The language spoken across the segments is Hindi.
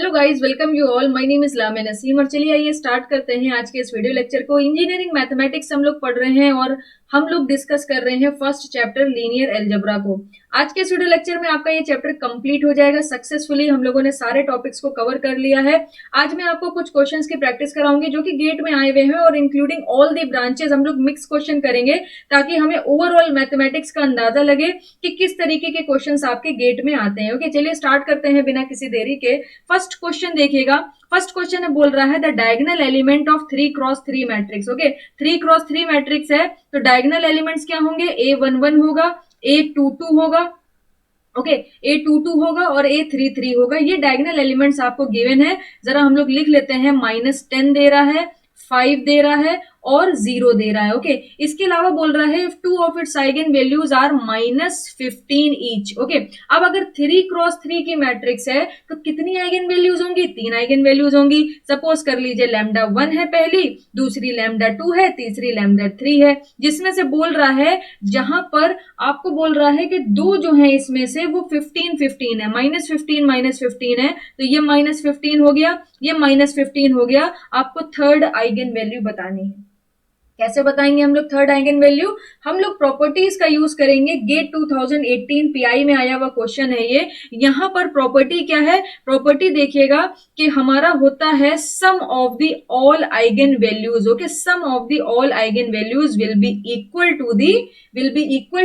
Hello guys, welcome you all. My name is लामे नसीम और चलिए आइए स्टार्ट करते हैं आज के इस वीडियो लेक्चर को। इंजीनियरिंग मैथमेटिक्स हम लोग पढ़ रहे हैं और हम लोग डिस्कस कर रहे हैं फर्स्ट चैप्टर लीनियर अलजेब्रा को। आज के इस वीडियो लेक्चर में आपका ये चैप्टर कंप्लीट हो जाएगा सक्सेसफुली। हम लोगों ने सारे टॉपिक्स को कवर कर लिया है। आज मैं आपको कुछ क्वेश्चंस की प्रैक्टिस कराऊंगी जो कि गेट में आए हुए हैं और इंक्लूडिंग ऑल दी ब्रांचेस हम लोग मिक्स क्वेश्चन करेंगे ताकि हमें ओवरऑल मैथमेटिक्स का अंदाजा लगे कि किस तरीके के क्वेश्चंस आपके गेट में आते हैं। ओके, चलिए स्टार्ट करते हैं बिना किसी देरी के। फर्स्ट क्वेश्चन देखिएगा। फर्स्ट क्वेश्चन में बोल रहा है the diagonal element of 3x3 matrix. Okay, 3x3 matrix है तो डायगोनल एलिमेंट्स क्या होंगे? A11 होगा, A22 होगा, ओके, A22 होगा और A33 होगा। ये डायगोनल एलिमेंट्स आपको गिवन है। जरा हम लोग लिख लेते हैं। -10 दे रहा है, 5 दे रहा है और 0 दे रहा है। ओके, इसके अलावा बोल रहा है if two of its eigen values are -15 each. Okay, अब अगर 3x3 की मैट्रिक्स है तो कितनी आइगन वैल्यूज होंगी? 3 आइगन वैल्यूज होंगी। सपोज कर लीजिए λ1 है पहली, दूसरी λ2 है, तीसरी λ3 है, जिसमें से बोल रहा है जहां पर आपको बोल रहा है कि दो जो है इसमें से वो 15 है। -15 है तो ये -15 हो गया, ये -15 हो गया। आपको थर्ड आइगन वैल्यू बतानी है। कैसे बताएंगे हम लोग थर्ड आइगन वैल्यू? हम लोग प्रॉपर्टीज का यूज करेंगे। गेट 2018 पीआई में आया हुआ क्वेश्चन है ये। यहां पर प्रॉपर्टी क्या है? प्रॉपर्टी देखिएगा कि हमारा होता है sum of the all eigen values. Okay, sum of the all eigen values will be equal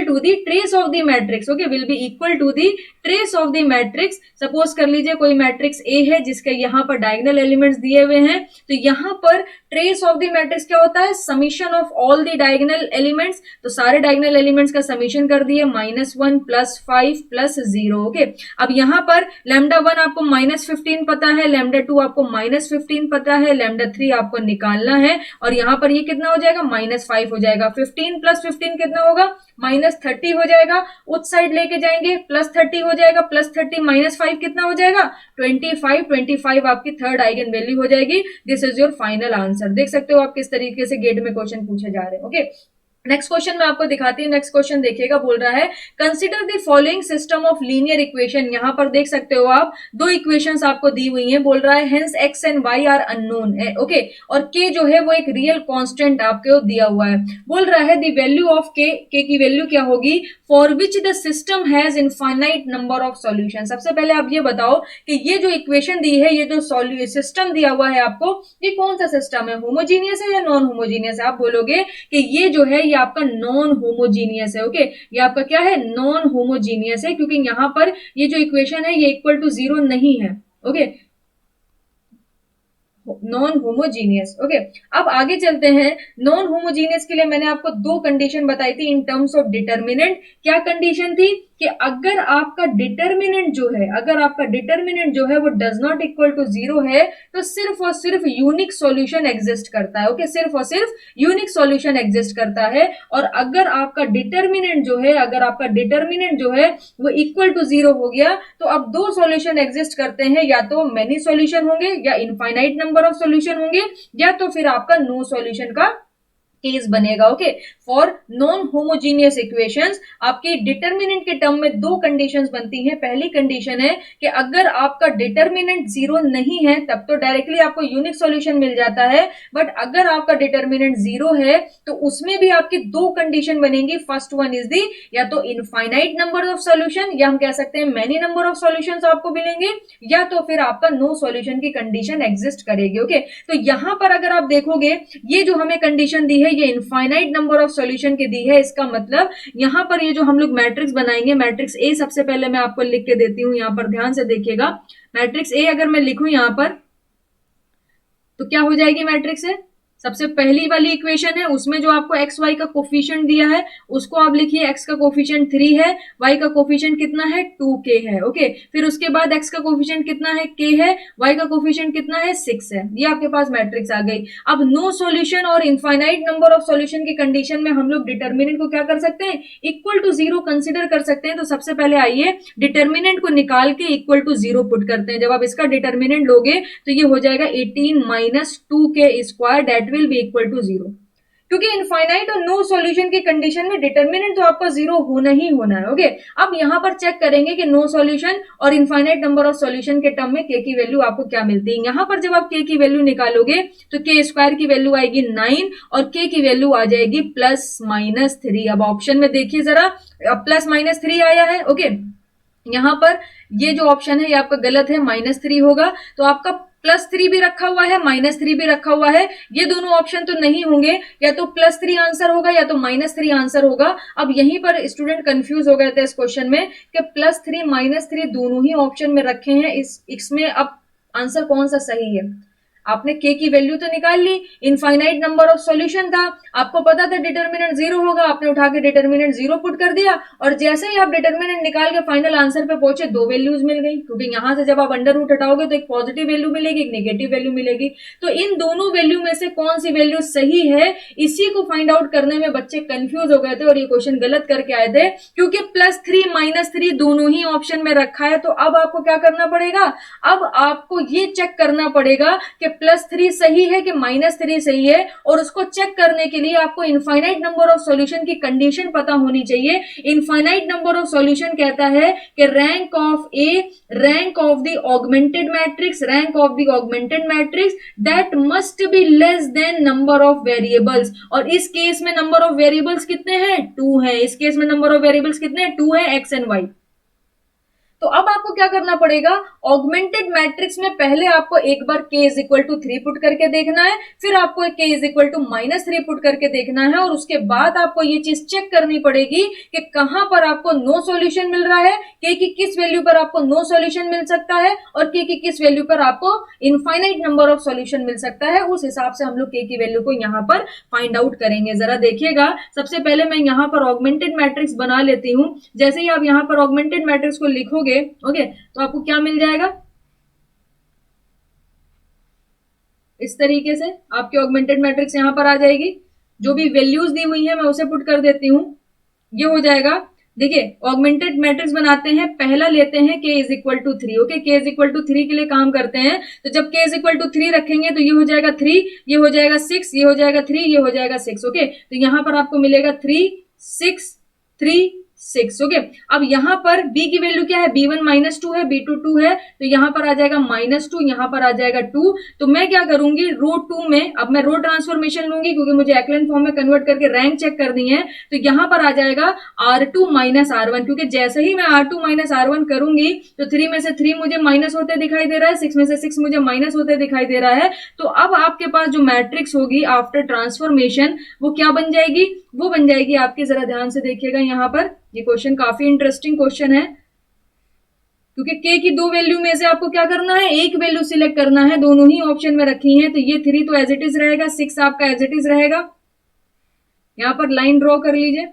to the trace of the matrix. Okay, will be equal to the trace of the matrix. Suppose कर लीजिए कोई मैट्रिक्स ए है जिसके यहां पर डायगोनल एलिमेंट्स दिए हुए हैं, तो यहां पर ट्रेस ऑफ द मैट्रिक्स क्या होता है? Summation of all the diagonal elements. तो सारे डायगोनल एलिमेंट्स का समीशन कर दिए, -1 +5 +0। ओके, अब यहां पर λ1 आपको -15 पता है, λ2 आपको -15 पता है, λ3 आपको निकालना है और यहां पर ये कितना हो जाएगा? -5 हो जाएगा। 15 + 15 कितना होगा? -30 हो जाएगा। उस साइड लेके जाएंगे, +30 हो जाएगा, +30 -5 कितना हो जाएगा? 25 आपकी थर्ड आइगन वैल्यू हो जाएगी। This is your final answer. देख सकते हो आप किस तरीके से गेट में क्वेश्चन पूछे जा रहे हैं। ओके, नेक्स्ट क्वेश्चन मैं आपको दिखाती हूँ। नेक्स्ट क्वेश्चन देखिएगा, बोल रहा है consider the following system of linear equation. यहां पर देख सकते हो आप दो इक्वेशंस आपको दी हुई हैं। बोल रहा है hence x and y are unknown है। ओके, और k जो है वो एक रियल कांस्टेंट आपको दिया हुआ है। बोल रहा है द वैल्यू ऑफ k की वैल्यू क्या होगी for which the system has infinite number of solution. सबसे पहले आप ये बताओ कि ये जो इक्वेशन दी है, ये जो सिस्टम दिया हुआ है आपको, ये कौन सा सिस्टम है? होमोजीनियस है या नॉन होमोजीनियस है? आप बोलोगे कि ये जो है ये आपका नॉन होमोजीनियस है। ओके, ये आपका क्या है? नॉन होमोजीनियस है, क्योंकि यहां पर ये जो इक्वेशन है ये इक्वल टू 0 नहीं है। Okay, non homogeneous. ओके, अब आगे चलते हैं। नॉन होमोजीनियस के लिए मैंने आपको दो कंडीशन बताई थी इन टर्म्स ऑफ डिटर्मिनेंट। क्या कंडीशन थी? कि अगर आपका डिटर्मिनेंट जो है, अगर आपका डिटर्मिनेंट जो है वो डज नॉट इक्वल टू 0 है तो सिर्फ और सिर्फ यूनिक सॉल्यूशन एग्जिस्ट करता है। ओके, सिर्फ और सिर्फ यूनिक सॉल्यूशन एग्जिस्ट करता है। और अगर आपका डिटर्मिनेंट जो है, अगर आपका डिटर्मिनेंट जो है वो इक्वल टू 0 हो गया तो अब दो सॉल्यूशन एग्जिस्ट करते हैं, या तो मेनी सॉल्यूशन होंगे या इनफाइनाइट नंबर ऑफ सॉल्यूशन होंगे, या तो फिर आपका नो सॉल्यूशन का केस बनेगा। Okay, for non homogeneous equations आपकी डिटर्मिनेंट के टर्म में दो कंडीशंस बनती हैं। पहली कंडीशन है कि अगर आपका डिटर्मिनेंट 0 नहीं है तब तो डायरेक्टली आपको यूनिक सॉल्यूशन मिल जाता है। बट अगर आपका डिटर्मिनेंट 0 है तो उसमें भी आपकी दो कंडीशन बनेंगी। फर्स्ट वन इज दी या तो इनफाइनाइट नंबर ऑफ सॉल्यूशन, या हम कह सकते हैं मेनी नंबर ऑफ सॉल्यूशंस आपको मिलेंगे, या तो फिर आपका नो सॉल्यूशन की कंडीशन एग्जिस्ट करेगी। ओके, तो यहां पर अगर आप देखोगे ये जो हमें कंडीशन दी है ये इनफाइनाइट नंबर ऑफ सॉल्यूशन की दी है। इसका मतलब यहां पर ये जो हम लोग मैट्रिक्स बनाएंगे, मैट्रिक्स ए सबसे पहले मैं आपको लिख के देती हूं, यहां पर ध्यान से देखिएगा। मैट्रिक्स ए अगर मैं लिखूं यहां पर तो क्या हो जाएगी? मैट्रिक्स ए सबसे पहली वाली इक्वेशन है, उसमें जो आपको एक्स वाई का कोफिशिएंट दिया है उसको आप लिखिए। एक्स का कोफिशिएंट 3 है, वाई का कोफिशिएंट कितना है? 2k है। ओके, फिर उसके बाद एक्स का कोफिशिएंट कितना है? k है। वाई का कोफिशिएंट कितना है? 6 है। ये आपके पास मैट्रिक्स आ गई। अब नो सॉल्यूशन और इनफाइनाइट नंबर ऑफ सॉल्यूशन की कंडीशन में हम लोग डिटर्मिनेंट को क्या कर सकते हैं? इक्वल टू 0 कंसिडर कर सकते हैं। तो सबसे पहले आइए डिटर्मिनेंट को निकाल के इक्वल टू 0 पुट करते हैं। जब आप इसका डिटर्मिनेंट लोगे तो ये हो जाएगा 18 - 2k² that will be equal to 0। क्योंकि इनफाइनाइट और नो सॉल्यूशन की कंडीशन में डिटर्मिनेंट तो आपका जीरो होना ही होना है। ओके, अब यहाँ पर चेक करेंगे कि नो सॉल्यूशन और इनफाइनाइट नंबर ऑफ सॉल्यूशन के टर्म में के की वैल्यू आपको क्या मिलती है। यहाँ पर जब आप के की वैल्यू निकालोगे तो के स्क्वायर की वैल्यू आएगी 9 और के की वैल्यू आ जाएगी +-3। अब ऑप्शन में देखिए जरा, +-3 आया है। ओके, यहाँ पर ये जो ऑप्शन है ये आपका गलत है, -3 होगा। तो आपका +3 भी रखा हुआ है, -3 भी रखा हुआ है, ये दोनों ऑप्शन तो नहीं होंगे, या तो +3 आंसर होगा या तो -3 आंसर होगा। अब यहीं पर स्टूडेंट कंफ्यूज हो गए थे इस क्वेश्चन में कि +3 -3 दोनों ही ऑप्शन में रखे हैं, इसमें अब आंसर कौन सा सही है। आपने के की वैल्यू तो निकाल ली, इनफाइनाइट नंबर ऑफ सॉल्यूशन था, आपको पता था डिटर्मिनेंट 0 होगा, आपने उठा के डिटर्मिनेंट 0 पुट कर दिया और जैसे ही आप डिटर्मिनेंट निकाल के फाइनल आंसर पे पहुंचे दो वैल्यूज मिल गई, क्योंकि यहां से जब आप अंडर रूट हटाओगे तो एक पॉजिटिव वैल्यू मिलेगी, एक नेगेटिव वैल्यू मिलेगी। तो इन दोनों वैल्यू में से कौन सी वैल्यू सही है, इसी को फाइंड आउट करने में बच्चे कंफ्यूज हो गए थे और ये क्वेश्चन गलत करके आए थे, क्योंकि +3 -3 दोनों ही ऑप्शन में रखा है। तो अब आपको क्या करना पड़ेगा, अब आपको ये चेक करना पड़ेगा कि +3 सही है कि -3 सही है, और उसको चेक करने के लिए आपको इनफाइनाइट नंबर ऑफ सॉल्यूशन की कंडीशन पता होनी चाहिए। इनफाइनाइट नंबर ऑफ सॉल्यूशन कहता है कि rank of A, rank of the augmented matrix, rank of the augmented matrix that must be less than number of variables. और इस केस में नंबर ऑफ वेरिएबल्स कितने हैं, 2 है। इस केस में नंबर ऑफ वेरिएबल्स कितने हैं, 2 है, एक्स एंड वाई। तो अब आपको क्या करना पड़ेगा, ऑगमेंटेड मैट्रिक्स में पहले आपको एक बार k is equal to 3 put करके देखना है, फिर आपको k is equal to -3 put करके देखना है, और उसके बाद आपको ये चीज चेक करनी पड़ेगी कि कहां पर आपको नो सॉल्यूशन मिल रहा है, k की किस वैल्यू पर आपको नो सॉल्यूशन मिल सकता है, और k की किस वैल्यू पर आपको इनफाइनाइट नंबर ऑफ सॉल्यूशन मिल सकता है। उस हिसाब से हम लोग k की वैल्यू को यहां पर फाइंड आउट करेंगे। जरा देखिएगा, सबसे पहले मैं यहां पर ऑगमेंटेड मैट्रिक्स बना लेती हूं। जैसे ही आप यहां पर ऑगमेंटेड मैट्रिक्स को लिखोगे, ओके, तो आपको क्या मिल जाएगा, इस तरीके से आपकी ऑगमेंटेड मैट्रिक्स यहां पर आ जाएगी। जो भी वैल्यूज दी हुई है मैं उसे पुट कर देती हूं, ये हो जाएगा। देखिए, ऑगमेंटेड मैट्रिक्स बनाते हैं, पहला लेते हैं k is equal to 3। Okay, k is equal to 3 के लिए काम करते हैं। तो जब k इज इक्वल टू 3 रखेंगे तो ये हो जाएगा 3, ये हो जाएगा 6, ये हो जाएगा 3, ये हो जाएगा 6। ओके, तो यहां पर आपको मिलेगा 3 6 3 6। ओके, अब यहां पर b की वैल्यू क्या है, b1 -2 है, b2 2 है, तो यहां पर आ जाएगा -2, यहां पर आ जाएगा 2। तो मैं क्या करूंगी, रो 2 में अब मैं रो ट्रांसफॉर्मेशन लूंगी, क्योंकि मुझे एक्लन फॉर्म में कन्वर्ट करके रैंक चेक करनी है। तो यहां पर आ जाएगा R2 -R1, क्योंकि जैसे ही मैं R2 -R1 करूंगी तो 3 में से 3 मुझे माइनस होते दिखाई दे रहा है, 6 में से 6 मुझे माइनस होते दिखाई दे रहा है। तो अब आपके पास जो मैट्रिक्स होगी आफ्टर ट्रांसफॉर्मेशन वो क्या बन जाएगी, वो बन जाएगी आपकी, जरा ध्यान से देखिएगा यहां पर, ये क्वेश्चन काफी इंटरेस्टिंग क्वेश्चन है, क्योंकि k की दो वैल्यू में से आपको क्या करना है, एक वैल्यू सिलेक्ट करना है, दोनों ही ऑप्शन में रखी है। तो ये 3 तो एज इट इज रहेगा, 6 आपका एज इट इज रहेगा, यहां पर लाइन ड्रॉ कर लीजिए,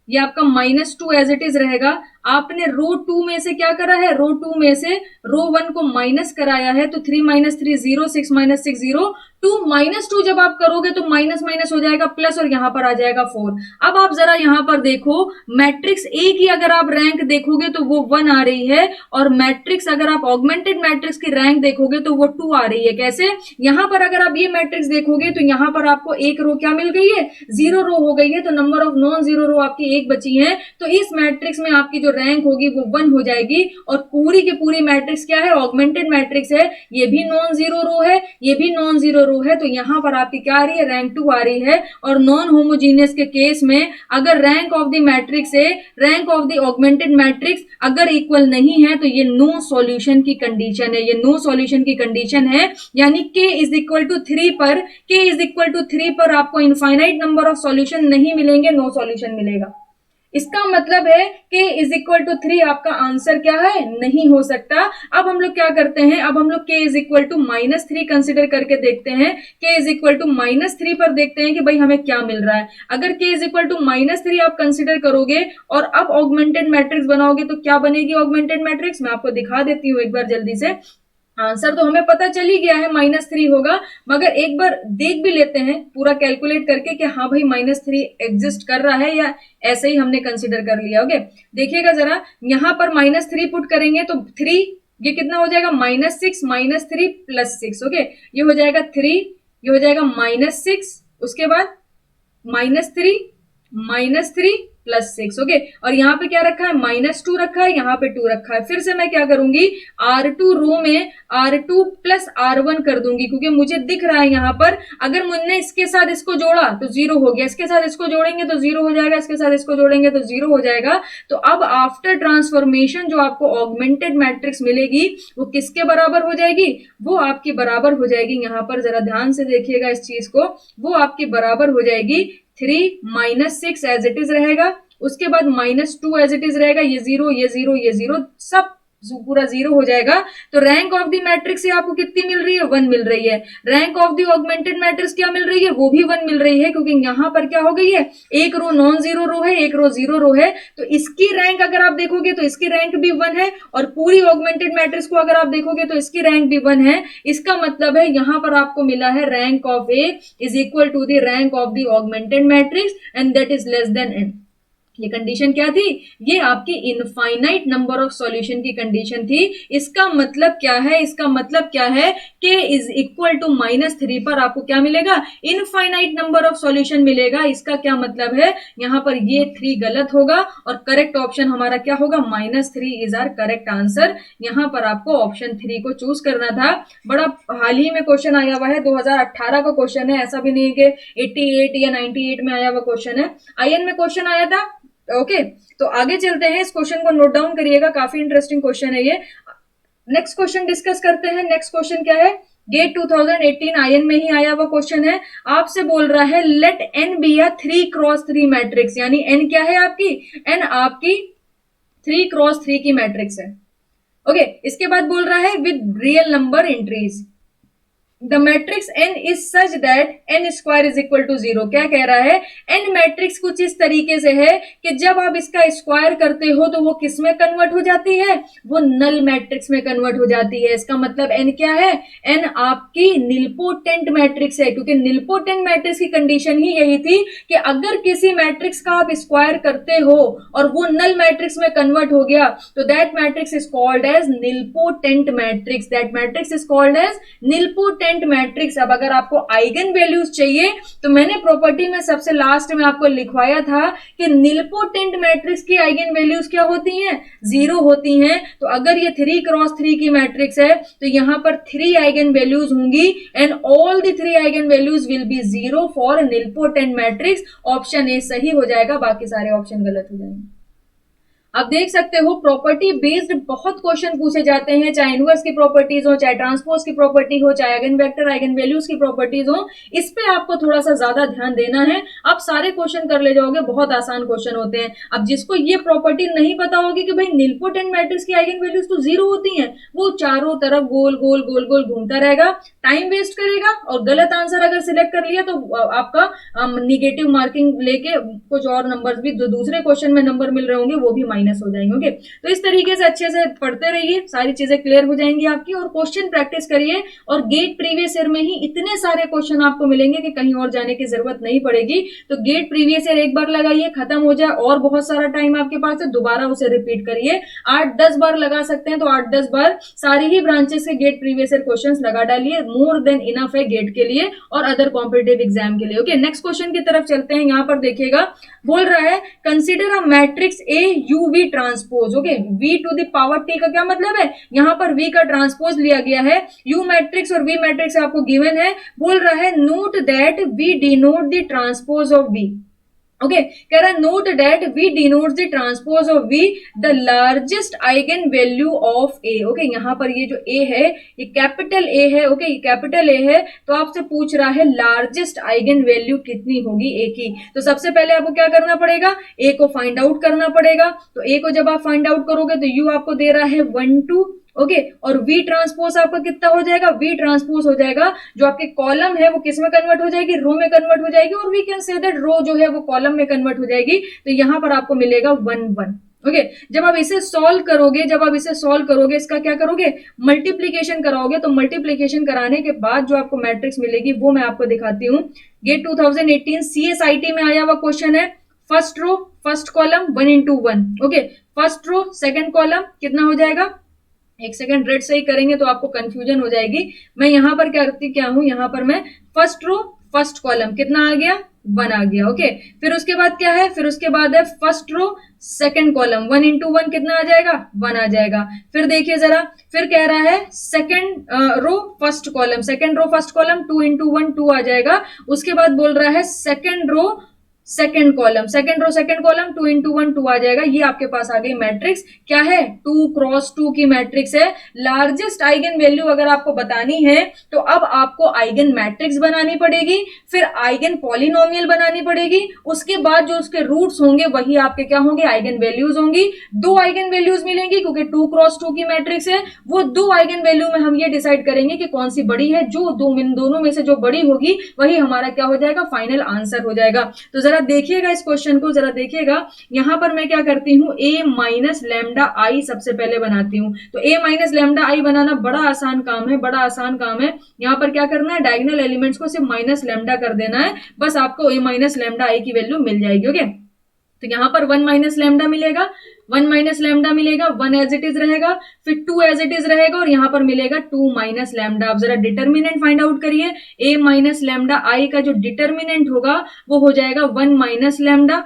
ये आपका -2 एज इट इज रहेगा। आपने रो 2 में से क्या करा है, रो 2 में से रो 1 को माइनस कराया है, तो 3 - 3 0, 6 - 6 0, 2 -2 जब आप करोगे तो माइनस माइनस हो जाएगा प्लस, और यहां पर आ जाएगा 4। अब आप जरा यहां पर देखो, मैट्रिक्स ए की अगर आप रैंक देखोगे तो वो 1 आ रही है, और मैट्रिक्स अगर आप ऑगमेंटेड मैट्रिक्स की रैंक देखोगे तो वो 2 आ रही है। कैसे, यहां पर अगर आप ये मैट्रिक्स देखोगे तो यहां पर आपको एक रो क्या मिल गई है, 0 रो हो गई है, तो नंबर ऑफ नॉन जीरो रो आपकी एक बची है। तो इस मैट्रिक्स में आपकी जो रैंक होगी वो 1 हो जाएगी, और पूरी की पूरी मैट्रिक्स क्या है, ऑगमेंटेड मैट्रिक्स है, ये भी नॉन जीरो रो है, ये भी नॉन जीरो रो है। तो यहां पर आपकी क्या आ रही है, रैंक 2 आ रही है। और नॉन होमोजीनियस के केस में अगर रैंक ऑफ द मैट्रिक्स है, rank of the augmented matrix अगर इक्वल नहीं है तो ये नो सॉल्यूशन की कंडीशन है, ये नो सॉल्यूशन की कंडीशन है। यानी k इज इक्वल टू 3 पर, k इज इक्वल टू 3 पर आपको इनफाइनाइट नंबर ऑफ सॉल्यूशन नहीं मिलेंगे, नो सॉल्यूशन मिलेगा। इसका मतलब है k इज इक्वल टू 3 आपका आंसर क्या है, नहीं हो सकता। अब हम लोग क्या करते हैं, अब हम लोग k is equal to -3 consider करके देखते हैं, k इज इक्वल टू -3 पर देखते हैं कि भाई हमें क्या मिल रहा है। अगर k इज इक्वल टू -3 आप कंसिडर करोगे और अब ऑगमेंटेड मैट्रिक्स बनाओगे तो क्या बनेगी ऑगमेंटेड मैट्रिक्स, मैं आपको दिखा देती हूँ एक बार जल्दी से। आंसर तो हमें पता चल ही गया है, -3 होगा, मगर एक बार देख भी लेते हैं पूरा कैलकुलेट करके कि हाँ भाई -3 एग्जिस्ट कर रहा है या ऐसे ही हमने कंसीडर कर लिया। ओके, देखिएगा जरा, यहां पर -3 पुट करेंगे तो 3, ये कितना हो जाएगा, -6 -3 +6। ओके, ये हो जाएगा 3, ये हो जाएगा -6, उसके बाद -3 -3 +6। ओके, और यहाँ पे क्या रखा है, -2 रखा है, यहाँ पे 2 रखा है। फिर से मैं क्या करूंगी, R2 रो में R2 + R1 कर दूंगी, क्योंकि मुझे दिख रहा है यहाँ पर अगर मैंने इसके साथ इसको जोड़ा तो 0 हो गया, इसके साथ इसको जोड़ेंगे तो 0 हो जाएगा, इसके साथ इसको जोड़ेंगे तो 0 हो जाएगा। तो अब आफ्टर ट्रांसफॉर्मेशन जो आपको ऑगमेंटेड मैट्रिक्स मिलेगी वो किसके बराबर हो जाएगी, वो आपकी बराबर हो जाएगी, यहाँ पर जरा ध्यान से देखिएगा इस चीज को, वो आपकी बराबर हो जाएगी 3 -6 एज इट इज रहेगा, उसके बाद -2 एज इट इज रहेगा, ये 0 ये 0 ये 0 सब पूरा 0 हो जाएगा। तो रैंक ऑफ द मैट्रिक्स से आपको कितनी मिल रही है, 1 मिल रही है। Rank of the augmented matrix क्या मिल रही है, वो भी 1 मिल रही है, क्योंकि यहां पर क्या हो गई है, एक रो नॉन जीरो रो है, एक रो जीरो रो है, तो इसकी रैंक अगर आप देखोगे तो इसकी रैंक भी 1 है, और पूरी ऑगमेंटेड मैट्रिक्स को अगर आप देखोगे तो इसकी रैंक भी 1 है। इसका मतलब है यहां पर आपको मिला है rank of A is equal to the rank of the augmented matrix and that is less than n। ये कंडीशन क्या थी, ये आपकी इनफाइनाइट नंबर ऑफ सॉल्यूशन की कंडीशन थी। इसका मतलब क्या है, इसका मतलब क्या है, k इज इक्वल टू -3 पर आपको क्या मिलेगा, इनफाइनाइट नंबर ऑफ सॉल्यूशन मिलेगा। इसका क्या मतलब है, यहां पर ये 3 गलत होगा और करेक्ट ऑप्शन हमारा क्या होगा, -3 इज आर करेक्ट आंसर। यहां पर आपको ऑप्शन 3 को चूज करना था। बड़ा हाल ही में क्वेश्चन आया हुआ है, 2018 का क्वेश्चन है, ऐसा भी नहीं है कि 88 या 98 में आया हुआ क्वेश्चन है, IN में क्वेश्चन आया था। ओके, तो आगे चलते हैं, इस क्वेश्चन को नोट डाउन करिएगा, काफी इंटरेस्टिंग क्वेश्चन है ये। नेक्स्ट क्वेश्चन डिस्कस करते हैं। नेक्स्ट क्वेश्चन क्या है, गेट 2018 IN में ही आया हुआ क्वेश्चन है। आपसे बोल रहा है let n be a 3x3 matrix, यानी n क्या है आपकी, n आपकी 3x3 की मैट्रिक्स है। ओके, इसके बाद बोल रहा है with real number entries the matrix n is such that n square is equal to 0। क्या कह रहा है, n मैट्रिक्स कुछ इस तरीके से है कि जब आप इसका स्क्वायर करते हो तो वो किस में कन्वर्ट हो जाती है, वो नल मैट्रिक्स में कन्वर्ट हो जाती है। इसका मतलब n क्या है, n आपकी निलपोटेंट मैट्रिक्स है, क्योंकि निलपोटेंट मैट्रिक्स की कंडीशन ही यही थी कि अगर किसी मैट्रिक्स का आप स्क्वायर करते हो और वो नल मैट्रिक्स में कन्वर्ट हो गया तो that matrix is called as nilpotent matrix, that matrix is called as nilpotent matrix. अब अगर आपको आइगन वैल्यूज चाहिए तो मैंने प्रॉपर्टी में सबसे लास्ट में आपको लिखवाया था कि निलपोटेंट मैट्रिक्स की आइगन वैल्यूज क्या होती हैं, 0 होती हैं। तो अगर ये 3x3 की मैट्रिक्स है तो यहां पर 3 आइगन वैल्यूज होंगी and all the 3 eigen values will B 0 for nilpotent matrix. Option A सही हो जाएगा, बाकी सारे ऑप्शन गलत हो जाएंगे। आप देख सकते हो प्रॉपर्टी बेस्ड बहुत क्वेश्चन पूछे जाते हैं, चाहे इनवर्स की प्रॉपर्टीज हो, चाहे ट्रांसपोज की प्रॉपर्टी हो, चाहे आइगन वेक्टर आइगन वैल्यूज की प्रॉपर्टीज हो। इस पे आपको थोड़ा सा ज्यादा ध्यान देना है। आप सारे क्वेश्चन कर ले जाओगे, बहुत आसान क्वेश्चन होते हैं। अब जिसको ये प्रॉपर्टी नहीं पता होगी कि भाई निलपोटेंट मैट्रिक्स की आइगन वैल्यूज तो 0 होती हैं, वो चारों तरफ गोल गोल गोल गोल घूमता रहेगा, टाइम वेस्ट करेगा, और गलत आंसर अगर सिलेक्ट कर लिया तो आपका निगेटिव मार्किंग लेके कुछ और नंबर भी जो दूसरे क्वेश्चन में नंबर मिल रहे होंगे वो भी माइनस हो जाएंगे। ओके, तो इस तरीके से अच्छे से पढ़ते रहिए, सारी चीजें क्लियर हो जाएंगी आपकी, और क्वेश्चन प्रैक्टिस करिए। और गेट प्रीवियस ईयर में ही इतने सारे क्वेश्चन आपको मिलेंगे कि कहीं और जाने की जरूरत नहीं पड़ेगी। तो गेट प्रीवियस ईयर एक बार लगाइए, खत्म हो जाए, और बहुत सारा टाइम आपके पास है, दोबारा उसे रिपीट करिए। 8-10 बार लगा सकते हैं तो 8-10 बार सारी ही ब्रांचेस के गेट प्रीवियस ईयर क्वेश्चंस लगा डालिए, मोर देन इनफ है गेट के लिए और अदर कॉम्पिटेटिव एग्जाम के लिए। ओके, नेक्स्ट क्वेश्चन की तरफ चलते हैं। यहां पर देखिएगा, बोल रहा है consider a matrix A U V transpose. Okay, V to the power T का क्या मतलब है, यहां पर वी का ट्रांसपोज लिया गया है, यू मैट्रिक्स और वी मैट्रिक्स आपको गिवन है। बोल रहा है note that we denote the transpose of V. Okay, कह रहा है note that we denote the transpose of V the largest eigen value of A. Okay, यहां पर ये जो ए है ये कैपिटल ए है। ओके, ये कैपिटल ए है, तो आपसे पूछ रहा है लार्जेस्ट आइगन वैल्यू कितनी होगी ए की। तो सबसे पहले आपको क्या करना पड़ेगा, ए को फाइंड आउट करना पड़ेगा। तो ए को जब आप फाइंड आउट करोगे तो यू आपको दे रहा है 1 2। ओके, और वी ट्रांसपोज आपका कितना हो जाएगा, वी ट्रांसपोज हो जाएगा जो आपके कॉलम है वो किस में कन्वर्ट हो जाएगी, रो में कन्वर्ट हो जाएगी, और we can say that row जो है वो कॉलम में कन्वर्ट हो जाएगी। तो यहां पर आपको मिलेगा 1 1। ओके, जब आप इसे सॉल्व करोगे, इसका क्या करोगे, मल्टीप्लीकेशन कराओगे। तो मल्टीप्लीकेशन कराने के बाद जो आपको मैट्रिक्स मिलेगी वो मैं आपको दिखाती हूँ। गेट 2018 CSIT में आया हुआ क्वेश्चन है, first row first column 1 into 1। Okay, first row second column कितना हो जाएगा, एक सेकंड रेड सही करेंगे तो आपको कंफ्यूजन हो जाएगी। मैं यहां पर क्या हूं, यहां पर मैं फर्स्ट रो फर्स्ट कॉलम कितना आ गया, 1 आ गया। ओके, फिर उसके बाद क्या है, फिर उसके बाद है first row second column, 1 into 1 कितना आ जाएगा, 1 आ जाएगा। फिर देखिए जरा, फिर कह रहा है second row first column, second row first column 2 into 1 2 आ जाएगा। उसके बाद बोल रहा है second row second column, second row second column 2 into 1 2 आ जाएगा। ये आपके पास आ गई मैट्रिक्स, क्या है, 2 क्रॉस 2 की मैट्रिक्स है। लार्जेस्ट आइगन वैल्यू अगर आपको बतानी है तो अब आपको आइगन मैट्रिक्स बनानी पड़ेगी, फिर आइगन पॉलिनोमियल बनानी पड़ेगी, उसके बाद जो उसके रूट्स होंगे वही आपके क्या होंगे, आइगन वैल्यूज होंगी। 2 आइगन वैल्यूज मिलेंगी क्योंकि 2 क्रॉस 2 की मैट्रिक्स है। वो 2 आइगन वैल्यू में हम ये डिसाइड करेंगे कि कौन सी बड़ी है, जो दोनों में से जो बड़ी होगी वही हमारा क्या हो जाएगा, फाइनल आंसर हो जाएगा। तो जरा देखिएगा इस क्वेश्चन को, जरा देखिएगा यहां पर मैं क्या करती हूं, a माइनस लैम्डा आई सबसे पहले बनाती हूं। तो a माइनस लैम्डा आई बनाना बड़ा आसान काम है, बड़ा आसान काम है। यहां पर क्या करना है, डायगोनल एलिमेंट्स को सिर्फ माइनस लैम्डा कर देना है, बस आपको a माइनस लैम्डा आई की वैल्यू मिल जाएगी। ओके, तो यहां पर 1 माइनस लैम्डा मिलेगा, 1 माइनस लैम्डा मिलेगा, 1 एज इट इज रहेगा, फिर 2 एज इट इज रहेगा और यहां पर मिलेगा 2 माइनस लैम्डा। अब जरा डिटर्मिनेंट फाइंड आउट करिए, a माइनस लैम्डा आई का जो डिटर्मिनेंट होगा वो हो जाएगा 1 minus lambda,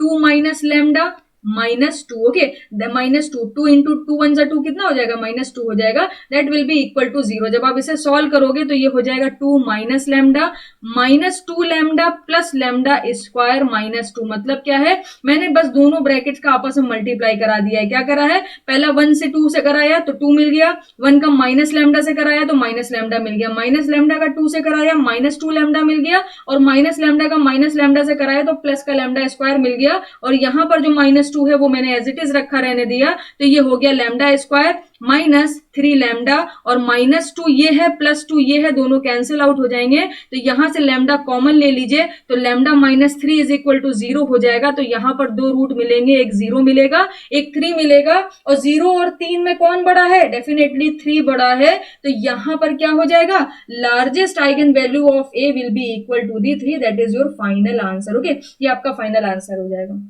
2 minus lambda -2। Okay, -2, 2 into 2 1 जा 2 कितना हो जाएगा, -2 हो जाएगा। That will be equal to 0। जब आप इसे सॉल्व करोगे तो ये हो जाएगा 2 minus lambda -2 lambda plus lambda square -2। मतलब क्या है, मैंने बस दोनों ब्रैकेट्स का आपस में मल्टीप्लाई करा दिया है। क्या करा है, पहला 1 से 2 से कराया तो 2 मिल गया, 1 का माइनस लैम्डा से कराया तो माइनस लैम्डा मिल गया, माइनस लैम्डा का 2 से कराया -2 लैम्डा मिल गया, और माइनस लैम्डा का माइनस लैम्डा से कराया तो प्लस का लैम्डा स्क्वायर मिल गया। और यहां पर जो -2 है वो मैंने एज इट इज रखा रहने दिया, तो ये हो गया लैम्डा स्क्वायर -3 लैम्डा, और -2 ये है +2 ये है, दोनों कैंसिल आउट हो जाएंगे। तो यहां से लैम्डा कॉमन ले लीजिए तो लैम्डा -3 इज इक्वल टू 0 हो जाएगा। तो यहां पर 2 रूट मिलेंगे, एक 0 मिलेगा एक 3 मिलेगा, और 0 और 3 में कौन बड़ा है, डेफिनेटली 3 बड़ा है। तो यहां पर क्या हो जाएगा, largest eigen value of A will be equal to the 3। That is your final answer. Okay, ये आपका फाइनल आंसर हो जाएगा।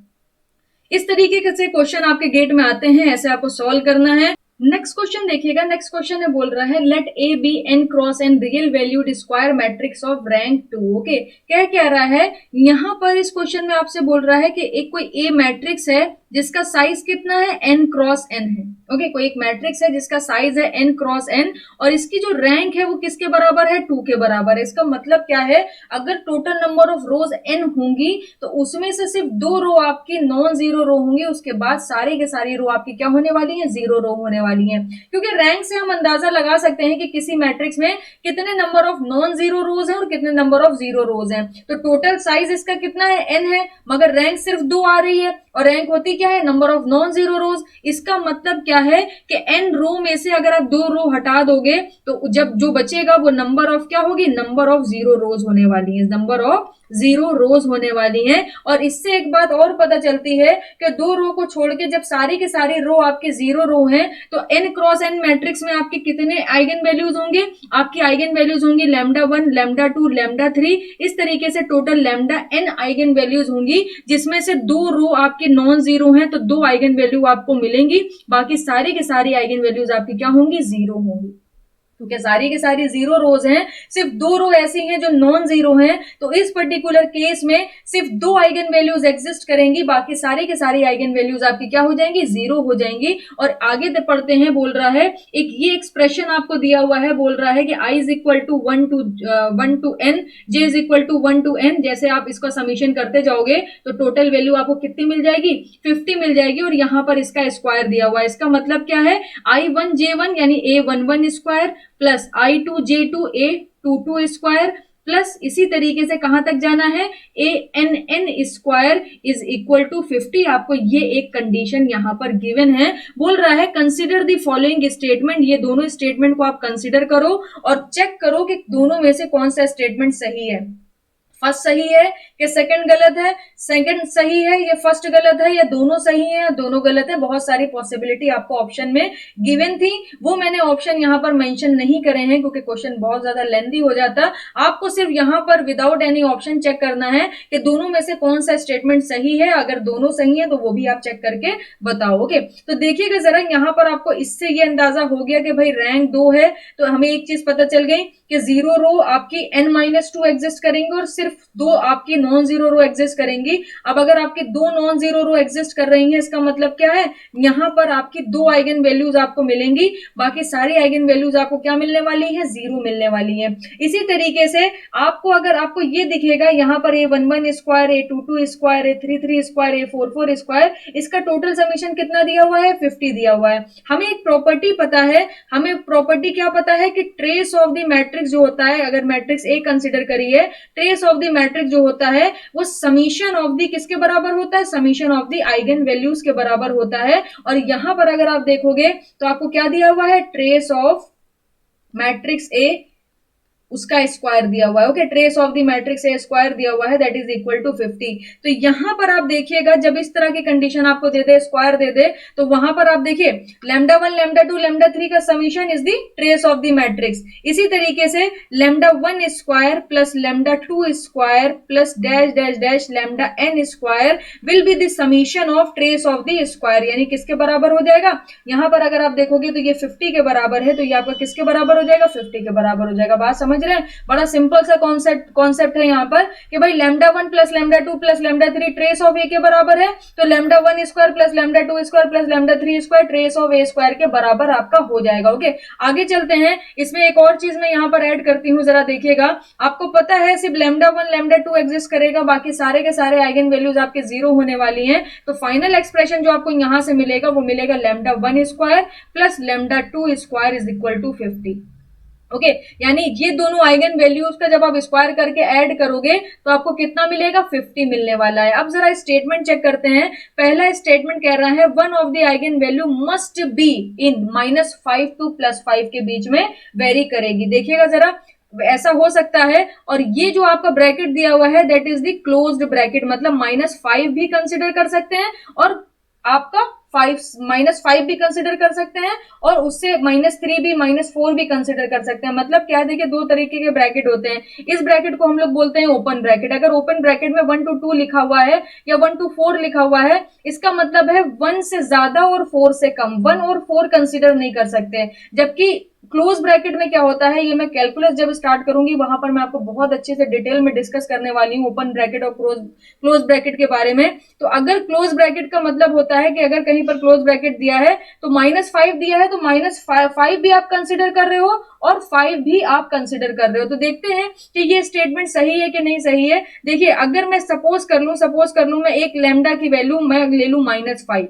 इस तरीके से क्वेश्चन आपके गेट में आते हैं, ऐसे आपको सॉल्व करना है। नेक्स्ट क्वेश्चन देखिएगा, नेक्स्ट क्वेश्चन में बोल रहा है let A be n cross n real valued square matrix of rank 2। Okay, क्या रहा है यहां पर, इस क्वेश्चन में आपसे बोल रहा है कि एक कोई ए मैट्रिक्स है जिसका साइज कितना है, n क्रॉस n है। ओके, कोई एक मैट्रिक्स है जिसका साइज है n क्रॉस n, और इसकी जो रैंक है वो किसके बराबर है, 2 के बराबर है। इसका मतलब क्या है, अगर total number of rose n होंगी तो उसमें से सिर्फ 2 रो आपकी नॉन जीरो रो होंगी, उसके बाद सारी के सारी रो आपकी क्या होने वाली है, जीरो रो होने वाली है। क्योंकि रैंक से हम अंदाजा लगा सकते हैं कि किसी मैट्रिक्स में कितने नंबर ऑफ नॉन जीरो रोज हैं और कितने नंबर ऑफ जीरो रोज हैं। तो टोटल साइज इसका कितना है, n है, मगर रैंक सिर्फ 2 आ रही है, और रैंक होती क्या है, नंबर ऑफ नॉन जीरो रोज। इसका मतलब क्या है कि n रो में से अगर आप 2 रो हटा दोगे तो जब जो बचेगा वो नंबर ऑफ क्या होगी, नंबर ऑफ जीरो रोज होने वाली है, नंबर ऑफ जीरो रोज होने वाली हैं। और इससे एक बात और पता चलती है कि 2 रो को छोड़ के जब सारी के सारी रो आपके जीरो रो हैं तो n क्रॉस n मैट्रिक्स में आपके कितने आइगन वैल्यूज होंगे, आपकी आइगन वैल्यूज होंगी λ1 λ2 λ3, इस तरीके से total lambda n eigen values होंगी, जिसमें से 2 रो आपके नॉन जीरो हैं तो 2 आइगन वैल्यू आपको मिलेंगी, बाकी सारी के सारी आइगन वैल्यूज आपकी क्या होंगी, जीरो होंगी। क्योंकि सारी के सारी जीरो रोज हैं, सिर्फ 2 रो ऐसी हैं जो नॉन जीरो हैं, तो इस पर्टिकुलर केस में सिर्फ 2 आइगन वैल्यूज एग्जिस्ट करेंगी, बाकी सारी के सारी आइगन वैल्यूज आपकी क्या हो जाएंगी, जीरो हो जाएंगी। और आगे पढ़ते हैं, बोल रहा है एक ये एक्सप्रेशन आपको दिया हुआ है, बोल रहा है कि i is equal to 1 to n, j is equal to 1 to n। जैसे आप इसका समीशन करते जाओगे तो टोटल वैल्यू आपको कितनी मिल जाएगी, 50 मिल जाएगी, और यहां पर इसका स्क्वायर दिया हुआ है। इसका मतलब क्या है, i1j1 यानी a11 square plus i2j2 a22 square, plus इसी तरीके से कहां तक जाना है, ann square is equal to 50। आपको ये एक कंडीशन यहां पर गिवन है। बोल रहा है कंसीडर द फॉलोइंग स्टेटमेंट, ये दोनों स्टेटमेंट को आप कंसीडर करो और चेक करो कि दोनों में से कौन सा स्टेटमेंट सही है। फर्स्ट सही है कि सेकंड गलत है, सेकंड सही है या फर्स्ट गलत है, या दोनों सही है या दोनों गलत है। बहुत सारी पॉसिबिलिटी आपको ऑप्शन में गिवन थी, वो मैंने ऑप्शन यहां पर मेंशन नहीं करे हैं क्योंकि क्वेश्चन बहुत ज्यादा लेंथी हो जाता। आपको सिर्फ यहां पर विदाउट एनी ऑप्शन चेक करना है कि दोनों में से कौन सा स्टेटमेंट सही है। अगर दोनों सही है तो वो भी आप चेक करके बताओगे। तो देखिएगा जरा, यहां पर आपको इससे ये अंदाजा हो गया कि भाई रैंक 2 है, तो हमें एक चीज पता चल गई कि 0 रो आपकी n-2 एग्जिस्ट करेंगे और सिर्फ 2 आपकी नॉन जीरो रो एग्जिस्ट करेंगी। अब अगर आपकी 2 नॉन जीरो रो एग्जिस्ट कर रही हैं, इसका मतलब क्या है, यहां पर आपकी 2 आइगन वैल्यूज आपको मिलेंगी, बाकी सारी आइगन वैल्यूज आपको क्या मिलने वाली है, 0 मिलने वाली है। इसी तरीके से आपको अगर आपको ये दिखेगा यहां पर a11 square, a22 square, a33 square, a44 square, इसका टोटल समीशन कितना दिया हुआ है, 50 दिया हुआ है। हमें एक प्रॉपर्टी पता है, हमें प्रॉपर्टी क्या पता है कि ट्रेस ऑफ द मैट्रिक्स जो होता है, अगर मैट्रिक्स ए कंसीडर करिए, ट्रेस ऑफ द मैट्रिक्स जो होता है वो समीशन ऑफ द किसके बराबर होता है, summation of the eigen values के बराबर होता है। और यहां पर अगर आप देखोगे तो आपको क्या दिया हुआ है, ट्रेस ऑफ मैट्रिक्स ए उसका स्क्वायर दिया हुआ है। Okay, trace of the matrix A square दिया हुआ है, दैट इज इक्वल टू 50। तो यहां पर आप देखिएगा जब इस तरह की कंडीशन आपको दे दे, स्क्वायर दे दे, तो वहां पर आप देखिए लैम्डा 1 लैम्डा 2 लैम्डा 3 का summation is the trace of the matrix. इसी तरीके से lambda 1 square plus lambda 2 square plus dash dash dash lambda n square will be the summation of trace of the square, यानी किसके बराबर हो जाएगा, यहां पर अगर आप देखोगे तो ये 50 के बराबर है, तो ये आपका किसके बराबर हो जाएगा, 50 के बराबर हो जाएगा। बात समझ रहे हैं, बड़ा सिंपल सा कॉन्सेप्ट है यहाँ पर कि भाई lambda 1 plus lambda 2 plus lambda 3 trace of A के बराबर है, तो lambda 1 square plus lambda 2 square plus lambda 3 square trace of A square के बराबर आपका हो जाएगा। ओके, आगे चलते हैं। इसमें एक और चीज मैं यहाँ पर ऐड करती हूँ, जरा देखिएगा। आपको पता है सिर्फ लैम्डा 1 लैम्डा 2 एग्जिस्ट करेगा, बाकी सारे के सारे आइगन वैल्यूज आपके 0 होने वाली हैं। तो फाइनल एक्सप्रेशन जो आपको यहाँ से मिलेगा वो मिलेगा lambda 1 square plus lambda 2 square is equal to 50। Okay, यानी ये दोनों आइगन वैल्यूज का जब आप स्क्वायर करके ऐड करोगे तो आपको कितना मिलेगा, 50 मिलने वाला है। अब जरा स्टेटमेंट चेक करते हैं। पहला स्टेटमेंट कह रहा है one of the eigen value must be in -5 to +5 के बीच में वेरी करेगी। देखिएगा जरा, ऐसा हो सकता है, और ये जो आपका ब्रैकेट दिया हुआ है that is the closed bracket, मतलब -5 भी कंसिडर कर सकते हैं और आपका -5 भी कंसिडर कर सकते हैं, और उससे -3 भी -4 भी कंसिडर कर सकते हैं। मतलब क्या, देखिए दो तरीके के ब्रैकेट होते हैं। इस ब्रैकेट को हम लोग बोलते हैं ओपन ब्रैकेट। अगर ओपन ब्रैकेट में 1 to 2 लिखा हुआ है या 1 to 4 लिखा हुआ है, इसका मतलब है 1 से ज्यादा और 4 से कम, 1 और 4 कंसिडर नहीं कर सकते। जबकि क्लोज ब्रैकेट में क्या होता है, ये मैं कैलकुलस जब स्टार्ट करूंगी वहां पर मैं आपको बहुत अच्छे से डिटेल में डिस्कस करने वाली हूँ ओपन ब्रैकेट और क्लोज ब्रैकेट के बारे में। तो अगर क्लोज ब्रैकेट का मतलब होता है कि अगर कहीं पर क्लोज ब्रैकेट दिया है तो -5 दिया है, तो -5 भी आप कंसिडर कर रहे हो और 5 भी आप कंसिडर कर रहे हो। तो देखते हैं कि ये स्टेटमेंट सही है कि नहीं सही है। देखिए, अगर मैं सपोज कर लूं मैं एक लैम्डा की वैल्यू मैं ले लूं -5,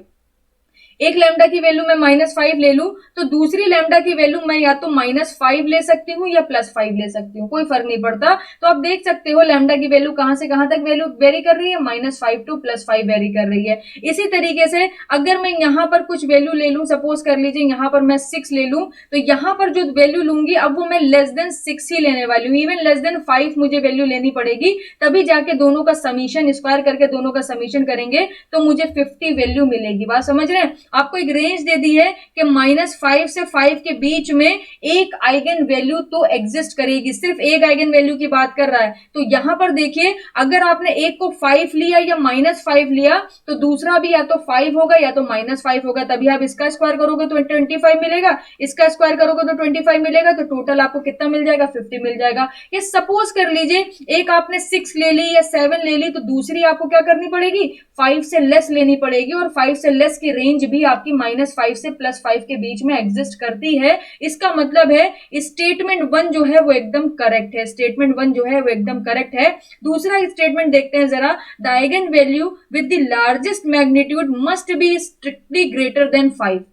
एक लैम्डा की वैल्यू मैं -5 ले लूं, तो दूसरी लैम्डा की वैल्यू मैं या तो -5 ले सकती हूँ या +5 ले सकती हूँ, कोई फर्क नहीं पड़ता। तो आप देख सकते हो लैम्डा की वैल्यू कहां से कहां तक वैल्यू वेरी कर रही है, -5 टू +5 वेरी कर रही है। इसी तरीके से अगर मैं यहां पर कुछ वैल्यू ले लूं, सपोज कर लीजिए यहां पर मैं 6 ले लूं, तो यहां पर जो वैल्यू लूंगी अब वो मैं <6 ही लेने वाली हूँ। इवन <5 मुझे वैल्यू लेनी पड़ेगी, तभी जाके दोनों का समीशन स्क्वायर करके दोनों का समीशन करेंगे तो मुझे 50 वैल्यू मिलेगी। बात समझ रहे हैं, आपको एक रेंज दे दी है कि -5 से 5 के बीच में एक आइगन वैल्यू तो एग्जिस्ट करेगी। सिर्फ एक आइगन वैल्यू की बात कर रहा है। तो यहां पर देखिए, अगर आपने एक को 5 लिया या -5 लिया तो दूसरा भी या तो 5 होगा या तो -5 होगा। तभी आप इसका स्क्वायर करोगे तो 25 मिलेगा, इसका स्क्वायर करोगे तो 25 मिलेगा, तो टोटल आपको कितना मिल जाएगा, 50 मिल जाएगा। ये सपोज कर लीजिए एक आपने 6 ले ली या 7 ले ली, तो दूसरी आपको क्या करनी पड़ेगी, 5 से लेस लेनी पड़ेगी, और 5 से लेस की रेंज भी आपकी -5 से +5 के बीच में एग्जिस्ट करती है। इसका मतलब है स्टेटमेंट 1 जो है वो एकदम करेक्ट है, स्टेटमेंट 1 जो है वो एकदम करेक्ट है। दूसरा स्टेटमेंट देखते हैं जरा, the eigen value with the largest magnitude must be strictly greater than 5।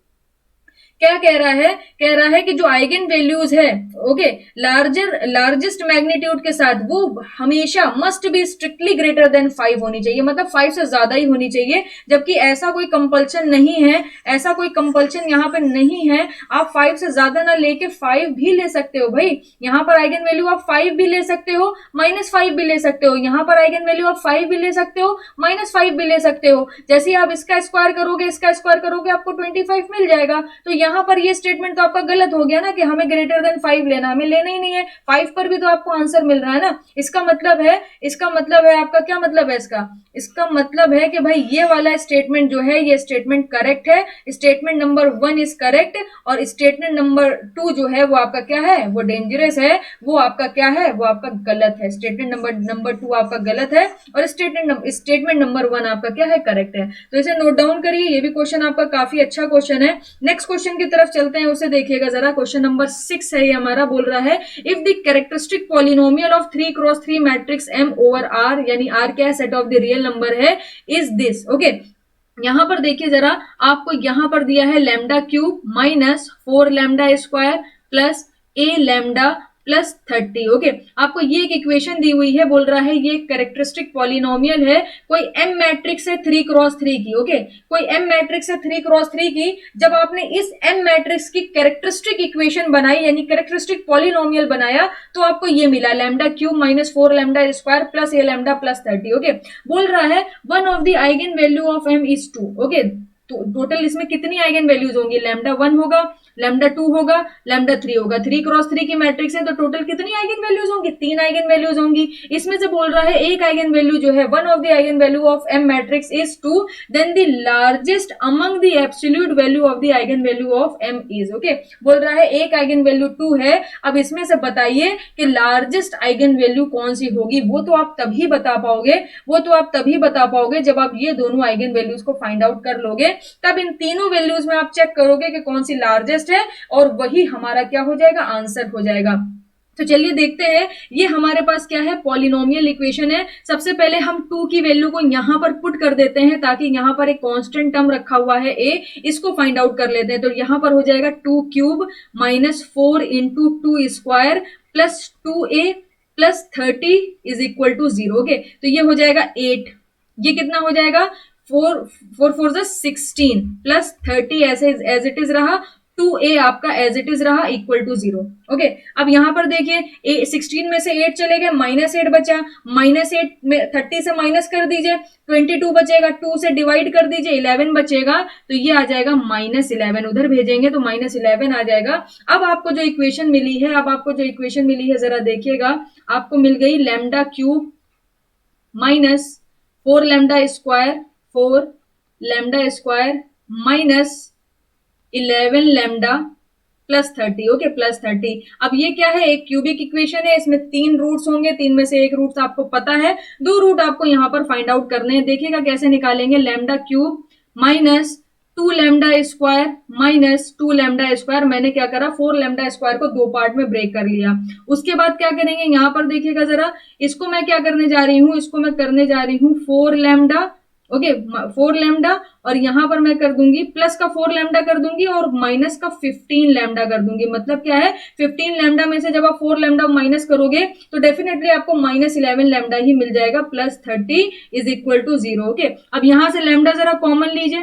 क्या कह रहा है, कह रहा है कि जो आइगन वैल्यूज है, ओके, लार्जेस्ट मैग्नीट्यूड के साथ वो हमेशा must be strictly greater than 5 होनी चाहिए, मतलब 5 से ज्यादा ही होनी चाहिए। जबकि ऐसा कोई कंपल्शन नहीं है, ऐसा कोई कंपल्शन यहाँ पे नहीं है। आप 5 से ज्यादा ना लेके 5 भी ले सकते हो भाई। यहाँ पर आइगन वैल्यू आप 5 भी ले सकते हो, -5 भी ले सकते हो। यहाँ पर आइगन वैल्यू आप 5 भी ले सकते हो, -5 भी ले सकते हो। जैसे ही आप इसका स्क्वायर करोगे, इसका स्क्वायर करोगे, आपको 25 मिल जाएगा। तो यहाँ पर ये स्टेटमेंट तो आपका गलत हो गया ना कि हमें ग्रेटर देन 5 लेना, हमें लेना ही नहीं है। 5 पर भी तो आपको आंसर मिल रहा है ना। इसका मतलब है आपका क्या मतलब है इसका मतलब है कि भाई ये वाला स्टेटमेंट जो है, ये स्टेटमेंट करेक्ट है। स्टेटमेंट नंबर 1 इज करेक्ट, और स्टेटमेंट नंबर 2 जो है वो आपका क्या है, वो डेंजरस है, वो आपका क्या है, वो आपका गलत है। स्टेटमेंट नंबर 2 आपका गलत है, और स्टेटमेंट नंबर 1 आपका क्या है, करेक्ट है। तो इसे नोट डाउन करिए, ये भी क्वेश्चन आपका काफी अच्छा क्वेश्चन है। नेक्स्ट क्वेश्चन की तरफ चलते हैं, उसे देखिएगा जरा। क्वेश्चन नंबर 6 है ये हमारा, बोल रहा है if the characteristic polynomial of 3x3 matrix M over R, यानी R क्या है, set of the real number है, इज दिस। ओके, यहां पर देखिए जरा, आपको यहां पर दिया है lambda cube minus 4 lambda square plus A lambda plus 30। Okay, आपको ये एक इक्वेशन दी हुई है, बोल रहा है ये कैरेक्टरिस्टिक पॉलिनोमियल है कोई एम मैट्रिक्स है 3x3 की। ओके, कोई एम मैट्रिक्स है 3x3 की। जब आपने इस एम मैट्रिक्स की कैरेक्टरिस्टिक इक्वेशन बनाई, यानी कैरेक्टरिस्टिक पॉलिनोमियल बनाया, तो आपको ये मिला lambda cube minus 4 lambda square plus A lambda plus 30। Okay, बोल रहा है one of the eigen value of M is 2। Okay, तो टोटल इसमें कितनी आइगन वैल्यूज होंगी, लैम्डा 1 होगा, लैम्डा 2 होगा, लैम्डा 3 होगा। 3x3 की मैट्रिक्स है, तो टोटल कितनी आइगन वैल्यूज होंगी, 3 आइगन वैल्यूज होंगी। इसमें से बोल रहा है एक आइगन वैल्यू जो है, one of the eigen value of M matrix is 2, then the largest among the absolute value of the eigen value of M is. Okay, बोल रहा है एक आइगन वैल्यू 2 है। अब इसमें से बताइए कि लार्जेस्ट आइगन वैल्यू कौन सी होगी। वो तो आप तभी बता पाओगे जब आप ये दोनों आइगन वैल्यूज को फाइंड आउट कर लोगे। तब इन तीनों वैल्यूज में आप चेक करोगे कि कौन सी लार्जेस्ट है, और वही हमारा क्या हो जाएगा, आंसर हो जाएगा। तो चलिए देखते हैं, ये हमारे पास क्या है, पॉलिनोमियल इक्वेशन है। सबसे पहले हम 2 की वैल्यू को यहां पर पुट कर देते हैं, ताकि यहां पर एक कांस्टेंट टर्म रखा हुआ है a, इसको फाइंड आउट कर लेते हैं। तो यहां पर हो जाएगा 2 cube minus 4 into 2 square plus 2a plus 30 is equal to 0। Okay, तो ये हो जाएगा 8, ये कितना हो जाएगा, 4 16 प्लस 30 ऐसे एज इट इज रहा, 2a आपका एज इट इज रहा, इक्वल टू 0। ओके, अब यहां पर देखिए 16 में से 8 चले गए, -8 बचा, -8 में 30 से माइनस कर दीजिए, 22 बचेगा, 2 से डिवाइड कर दीजिए, 11 बचेगा, तो ये आ जाएगा -11, उधर भेजेंगे तो -11 आ जाएगा। अब आपको जो इक्वेशन मिली है जरा देखिएगा, आपको मिल गई lambda cube minus 4 lambda square minus 11 lambda plus 30। Okay, plus 30। अब ये क्या है, एक क्यूबिक इक्वेशन है, इसमें 3 रूट्स होंगे, 3 में से एक रूट आपको पता है, 2 रूट आपको यहां पर फाइंड आउट करने हैं। देखिएगा कैसे निकालेंगे, lambda cube minus 2 lambda square minus 2 lambda square, मैंने क्या करा, 4 लैम्डा स्क्वायर को 2 पार्ट में ब्रेक कर लिया। उसके बाद क्या करेंगे, यहां पर देखिएगा जरा, इसको मैं क्या करने जा रही हूं, 4 लैम्डा। ओके, 4 लैम्डा, और यहां पर मैं कर दूंगी प्लस का 4 लैम्डा कर दूंगी, और माइनस का 15 लैम्डा कर दूंगी। मतलब क्या है, 15 लैम्डा में से जब आप 4 लैम्डा माइनस करोगे तो डेफिनेटली आपको -11 लैम्डा ही मिल जाएगा, plus 30 is equal to 0। Okay, अब यहां से लैम्डा जरा कॉमन लीजिए,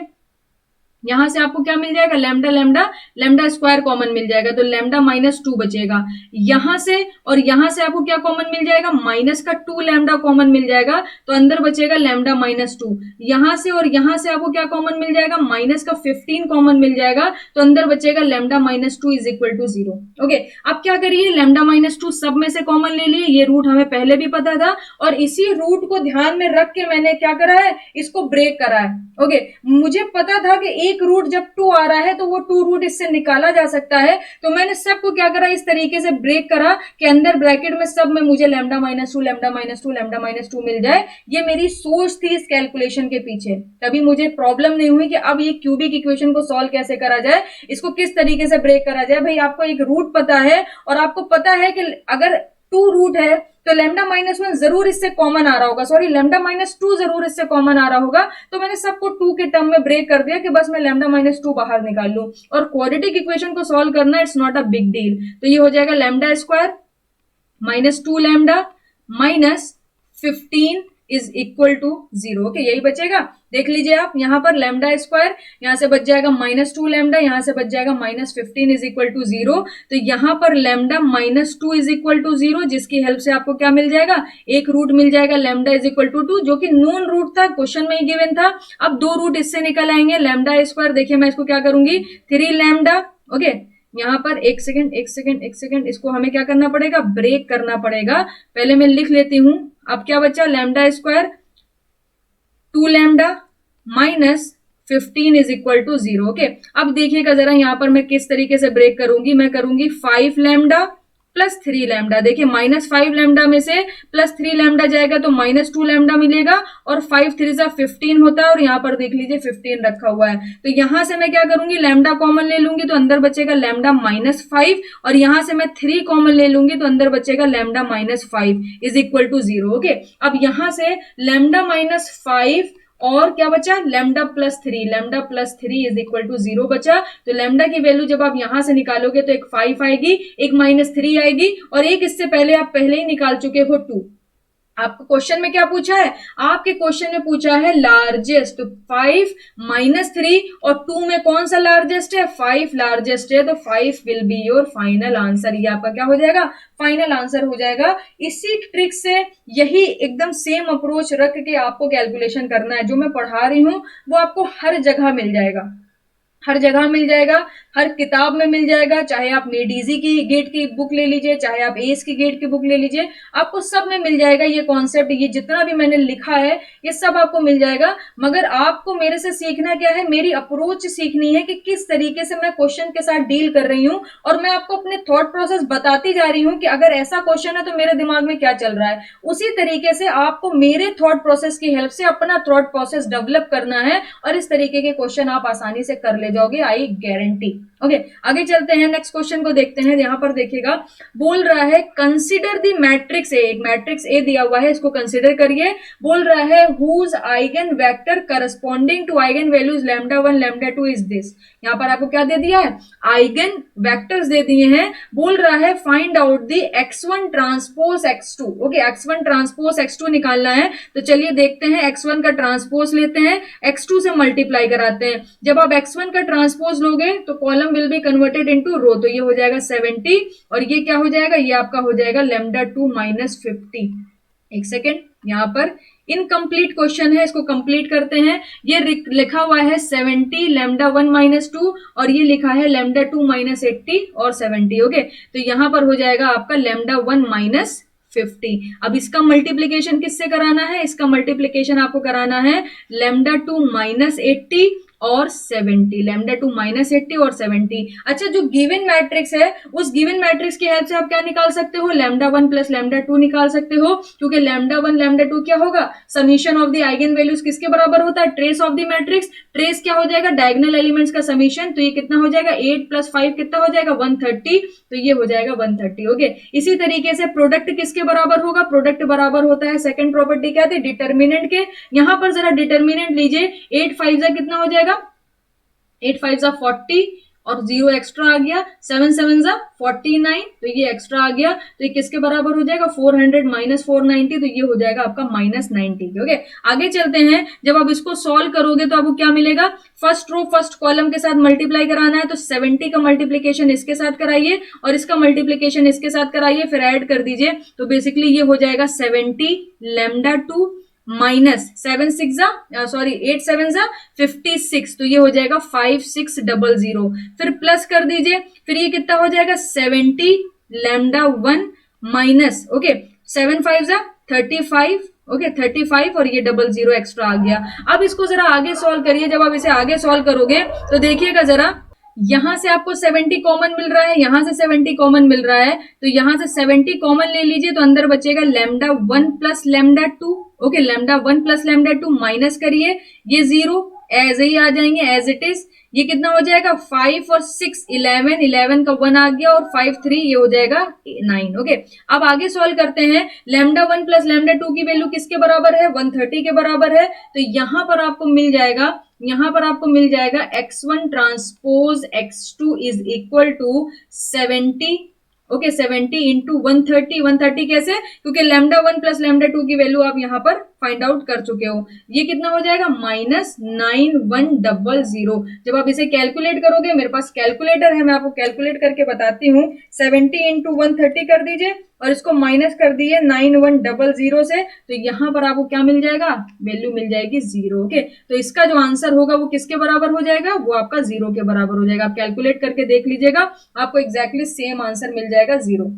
यहां से आपको क्या मिल जाएगा, लैम्डा स्क्वायर कॉमन मिल जाएगा, तो लैम्डा -2 बचेगा। यहां से और यहां से आपको क्या कॉमन मिल जाएगा, माइनस का 2 लैम्डा कॉमन मिल जाएगा, तो अंदर बचेगा लैम्डा -2। यहां से और यहां से आपको क्या कॉमन मिल जाएगा, माइनस का 15 कॉमन मिल जाएगा, तो अंदर बचेगा lambda -2 is equal to 0। Okay, अब क्या करिए, लैम्डा -2 सब में से कॉमन ले लिए, ये रूट हमें पहले भी पता था, और इसी रूट को ध्यान में रख के मैंने क्या करा है, इसको ब्रेक करा है। ओके, मुझे पता था कि एक रूट जब 2 आ रहा है तो वो 2 रूट इससे निकाला जा सकता है, तो मैंने सबको क्या करा, इस तरीके से ब्रेक करा कि अंदर ब्रैकेट में सब में मुझे लैम्डा -2 मिल जाए। ये मेरी सोच थी इस कैलकुलेशन के पीछे, कभी मुझे प्रॉब्लम नहीं हुई कि अब ये क्यूबिक इक्वेशन को सॉल्व कैसे करा जाए, इसको किस तरीके से ब्रेक करा जाए। भाई आपको एक रूट पता है, और आपको पता है कि अगर टू रूट है तो लैम्डा माइनस वन जरूर इससे कॉमन आ रहा होगा, सॉरी लैम्डा माइनस टू जरूर इससे कॉमन आ रहा होगा। तो मैंने सबको टू के टर्म में ब्रेक कर दिया कि बस मैं लैम्डा माइनस टू बाहर निकाल लूं। और क्वाड्रेटिक इक्वेशन को सॉल्व करना it's not a big deal. तो ये हो जाएगा lambda square minus two lambda minus 15 is equal to 0। Okay, यही बचेगा। देख लीजिए आप, यहां पर लैम्डा स्क्वायर यहां से बच जाएगा माइनस टू लैम्डा, यहां से बच जाएगा माइनस 15 इज इक्वल टू 0। तो यहां पर lambda minus two is equal to 0, जिसकी हेल्प से आपको क्या मिल जाएगा, एक रूट मिल जाएगा लैम्डा इज इक्वल टू 2, जो कि नोन रूट था, क्वेश्चन में ही गिवन था। अब दो रूट इससे निकल आएंगे। लैम्डा स्क्वायर देखिए मैं इसको क्या करूंगी, 3 लैम्डा। ओके, यहाँ पर एक सेकंड इसको हमें क्या करना पड़ेगा, ब्रेक करना पड़ेगा। पहले मैं लिख लेती हूं। अब क्या बचा, lambda square 2 lambda minus 15 is equal to 0। Okay, अब देखिएगा जरा यहाँ पर मैं किस तरीके से ब्रेक करूंगी। मैं करूंगी 5 लैम्डा प्लस 3 लैम्डा। देखिए माइनस 5 लैम्डा में से प्लस 3 लैम्डा जाएगा तो माइनस 2 लैम्डा मिलेगा, और 5 3 जा 15 होता है, और यहाँ पर देख लीजिए 15 रखा हुआ है। तो यहां से मैं क्या करूंगी, लैम्डा कॉमन ले लूंगी तो अंदर बचेगा लैम्डा माइनस 5, और यहां से मैं 3 कॉमन ले लूंगी तो अंदर बचेगा lambda minus 5 is equal to 0। Okay, अब यहां से लैम्डा माइनस 5 और क्या बचा, lambda plus 3, lambda plus 3 is equal to 0 बचा। तो लैम्डा की वैल्यू जब आप यहां से निकालोगे तो एक 5 आएगी, एक माइनस 3 आएगी, और एक इससे पहले आप पहले ही निकाल चुके हो 2। आपको क्वेश्चन में क्या पूछा है, आपके क्वेश्चन में पूछा है लार्जेस्ट, 5 माइनस 3 और 2 में कौन सा लार्जेस्ट है, 5 लार्जेस्ट है। तो 5 will be your final answer. ये आपका क्या हो जाएगा, फाइनल आंसर हो जाएगा। इसी ट्रिक से, यही एकदम सेम अप्रोच रख के आपको कैलकुलेशन करना है। जो मैं पढ़ा रही हूं वो आपको हर जगह मिल जाएगा, हर जगह मिल जाएगा, हर किताब में मिल जाएगा। चाहे आप मेडीजी की गेट की बुक ले लीजिए, चाहे आप एस की गेट की बुक ले लीजिए, आपको सब में मिल जाएगा ये कॉन्सेप्ट। ये जितना भी मैंने लिखा है ये सब आपको मिल जाएगा। मगर आपको मेरे से सीखना क्या है, मेरी अप्रोच सीखनी है कि किस तरीके से मैं क्वेश्चन के साथ डील कर रही हूं, और मैं आपको अपने थॉट प्रोसेस बताती जा रही हूं कि अगर ऐसा क्वेश्चन है तो मेरे दिमाग में क्या चल रहा है। उसी तरीके से आपको मेरे थॉट प्रोसेस की हेल्प से अपना थॉट प्रोसेस डेवलप करना है, और इस तरीके के क्वेश्चन आप आसानी से कर ले जाओगे, आई गारंटी। ओके, आगे चलते हैं, नेक्स्ट क्वेश्चन को देखते हैं। यहां पर देखिएगा, बोल रहा है कंसीडर द मैट्रिक्स ए। एक मैट्रिक्स ए दिया हुआ है, इसको कंसीडर करिए। बोल रहा है whose eigen vector corresponding to eigen values lambda 1 lambda 2 is this. यहां पर आपको क्या दे दिया है, आइगन वेक्टर्स दे दिए हैं। बोल रहा है find out the x1 transpose x2। Okay, x1 transpose x2 निकालना है। तो चलिए देखते हैं, x1 का ट्रांसपोज लेते हैं, x2 से मल्टीप्लाई कराते हैं। जब आप x1 का ट्रांसपोज लोगे तो column will be converted into row, तो ये हो जाएगा 70, और ये क्या हो जाएगा, ये आपका हो जाएगा लैम्डा 2 माइनस 50। एक सेकेंड, यहां पर इनकम्प्लीट क्वेश्चन है, इसको कंप्लीट करते हैं। ये लिखा हुआ है 70 लैम्डा 1 माइनस 2, और ये लिखा है लैम्डा 2 माइनस 80 और 70। ओके, तो यहां पर हो जाएगा आपका लैम्डा 1 माइनस 50। अब इसका मल्टीप्लीकेशन किससे कराना है, इसका मल्टीप्लीकेशन आपको कराना है लैम्डा 2 माइनस 80 और 70, लैम्डा 2 माइनस 80 और 70। अच्छा, जो गिवन मैट्रिक्स है उस गिवन मैट्रिक्स की हेल्प से आप क्या निकाल सकते हो, लैम्डा 1 प्लस लैम्डा 2 निकाल सकते हो, क्योंकि लैम्डा 1 लैम्डा 2 क्या होगा, summation of the eigen values किसके बराबर होता है, trace of the matrix. Trace क्या हो जाएगा, डायगोनल एलिमेंट्स का समीशन। तो ये कितना हो जाएगा, 8 प्लस 5 कितना हो जाएगा, 130। तो ये हो जाएगा 130। ओके, इसी तरीके से प्रोडक्ट किसके बराबर होगा, प्रोडक्ट बराबर होता है सेकंड प्रॉपर्टी क्या थी, डिटर्मिनेंट के। यहां पर जरा डिटर्मिनेंट लीजिए, 8 5 जा कितना हो जाएगा, 8 5 जा 40 और 0 एक्स्ट्रा आ गया, 7 7 जा 49, तो ये एक्स्ट्रा आ गया। तो ये किसके बराबर हो जाएगा, 400 माइनस 490, तो ये हो जाएगा आपका माइनस 90। ओके, आगे चलते हैं। जब आप इसको सॉल्व करोगे तो आपको क्या मिलेगा, फर्स्ट रो फर्स्ट कॉलम के साथ मल्टीप्लाई कराना है, तो 70 का मल्टीप्लीकेशन इसके साथ कराइए और इसका मल्टीप्लीकेशन इसके साथ कराइए, फिर ऐड कर दीजिए। तो बेसिकली ये हो जाएगा 70 लैम्डा 2 माइनस 7 6 जा सॉरी 8 7 जा 56, तो ये हो जाएगा 5600। फिर प्लस कर दीजिए, फिर ये कितना हो जाएगा 70 लैम्डा 1 माइनस, ओके 7 5 जा 35, ओके 35, और ये 00 एक्स्ट्रा आ गया। अब इसको जरा आगे सॉल्व करिए। जब आप इसे आगे सॉल्व करोगे तो देखिएगा जरा, यहां से आपको 70 कॉमन मिल रहा है, यहां से 70 कॉमन मिल रहा है, तो यहां से 70 कॉमन ले लीजिए, तो अंदर बचेगा lambda 1 plus lambda 2। Okay, lambda 1 plus lambda 2 minus करिए, ये 0 एज ही आ जाएंगे एज इट इज। ये कितना हो जाएगा 5 और 6 11, 11 का 1 आ गया और 5 3 ये हो जाएगा 9। ओके, अब आगे सॉल्व करते हैं। लैम्डा 1 प्लस लैम्डा 2 की वैल्यू किसके बराबर है, 130 के बराबर है। तो यहां पर आपको मिल जाएगा, यहां पर आपको मिल जाएगा x1 transpose x2 is equal to 70। Okay, 70 into 130, 130 कैसे, क्योंकि लैम्डा 1 प्लस लैम्डा 2 की वैल्यू आप यहां पर फाइंड आउट कर चुके हो। ये कितना हो जाएगा -9100। जब आप इसे कैलकुलेट करोगे, मेरे पास कैलकुलेटर है, मैं आपको कैलकुलेट करके बताती हूँ। 70 इंटू 130 कर दीजिए और इसको माइनस कर दिए 9100 से, तो यहां पर आपको क्या मिल जाएगा, वैल्यू मिल जाएगी 0। ओके, तो इसका जो आंसर होगा वो किसके बराबर हो जाएगा, वो आपका 0 के बराबर हो जाएगा। आप कैलकुलेट करके देख लीजिएगा, आपको एग्जैक्टली सेम आंसर मिल जाएगा 0।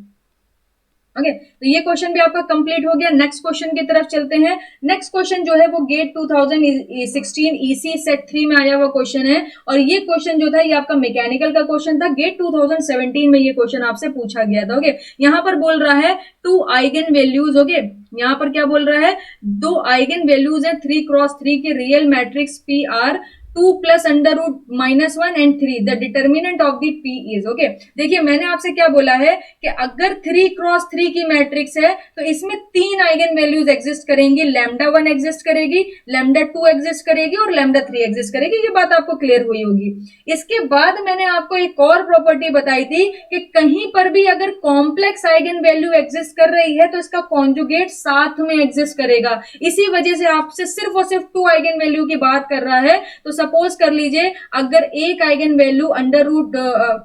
ओके, तो ये क्वेश्चन भी आपका कंप्लीट हो गया। नेक्स्ट क्वेश्चन की तरफ चलते हैं। नेक्स्ट क्वेश्चन जो है वो गेट 2016 ईसी सेट 3 में आया हुआ क्वेश्चन है, और ये क्वेश्चन जो था ये आपका मैकेनिकल का क्वेश्चन था। गेट 2017 में ये क्वेश्चन आपसे पूछा गया था। ओके, यहाँ पर बोल रहा है 2 आइगन वैल्यूज। ओके, यहाँ पर क्या बोल रहा है, 2 आइगन वैल्यूज है 3x3 के real matrix P are 2 plus under root -1 and 3, the determinant of the P is. Okay, देखिए मैंने आपसे क्या बोला है कि अगर 3x3 की मैट्रिक्स है तो इसमें 3 आइगन वैल्यूज एग्जिस्ट करेंगी। लैम्डा 1 एग्जिस्ट करेगी, लैम्डा 2 एग्जिस्ट करेगी और लैम्डा 3 एग्जिस्ट करेगी। ये बात आपको क्लियर हुई होगी। इसके बाद मैंने आपको एक और प्रॉपर्टी बताई थी कि कहीं पर भी अगर कॉम्प्लेक्स आइगन वैल्यू एग्जिस्ट कर रही है तो इसका कॉन्जुगेट साथ में एग्जिस्ट करेगा। इसी वजह से आपसे सिर्फ और सिर्फ 2 आइगन वैल्यू की बात कर रहा है। तो सपोज कर लीजिए अगर एक eigen value under root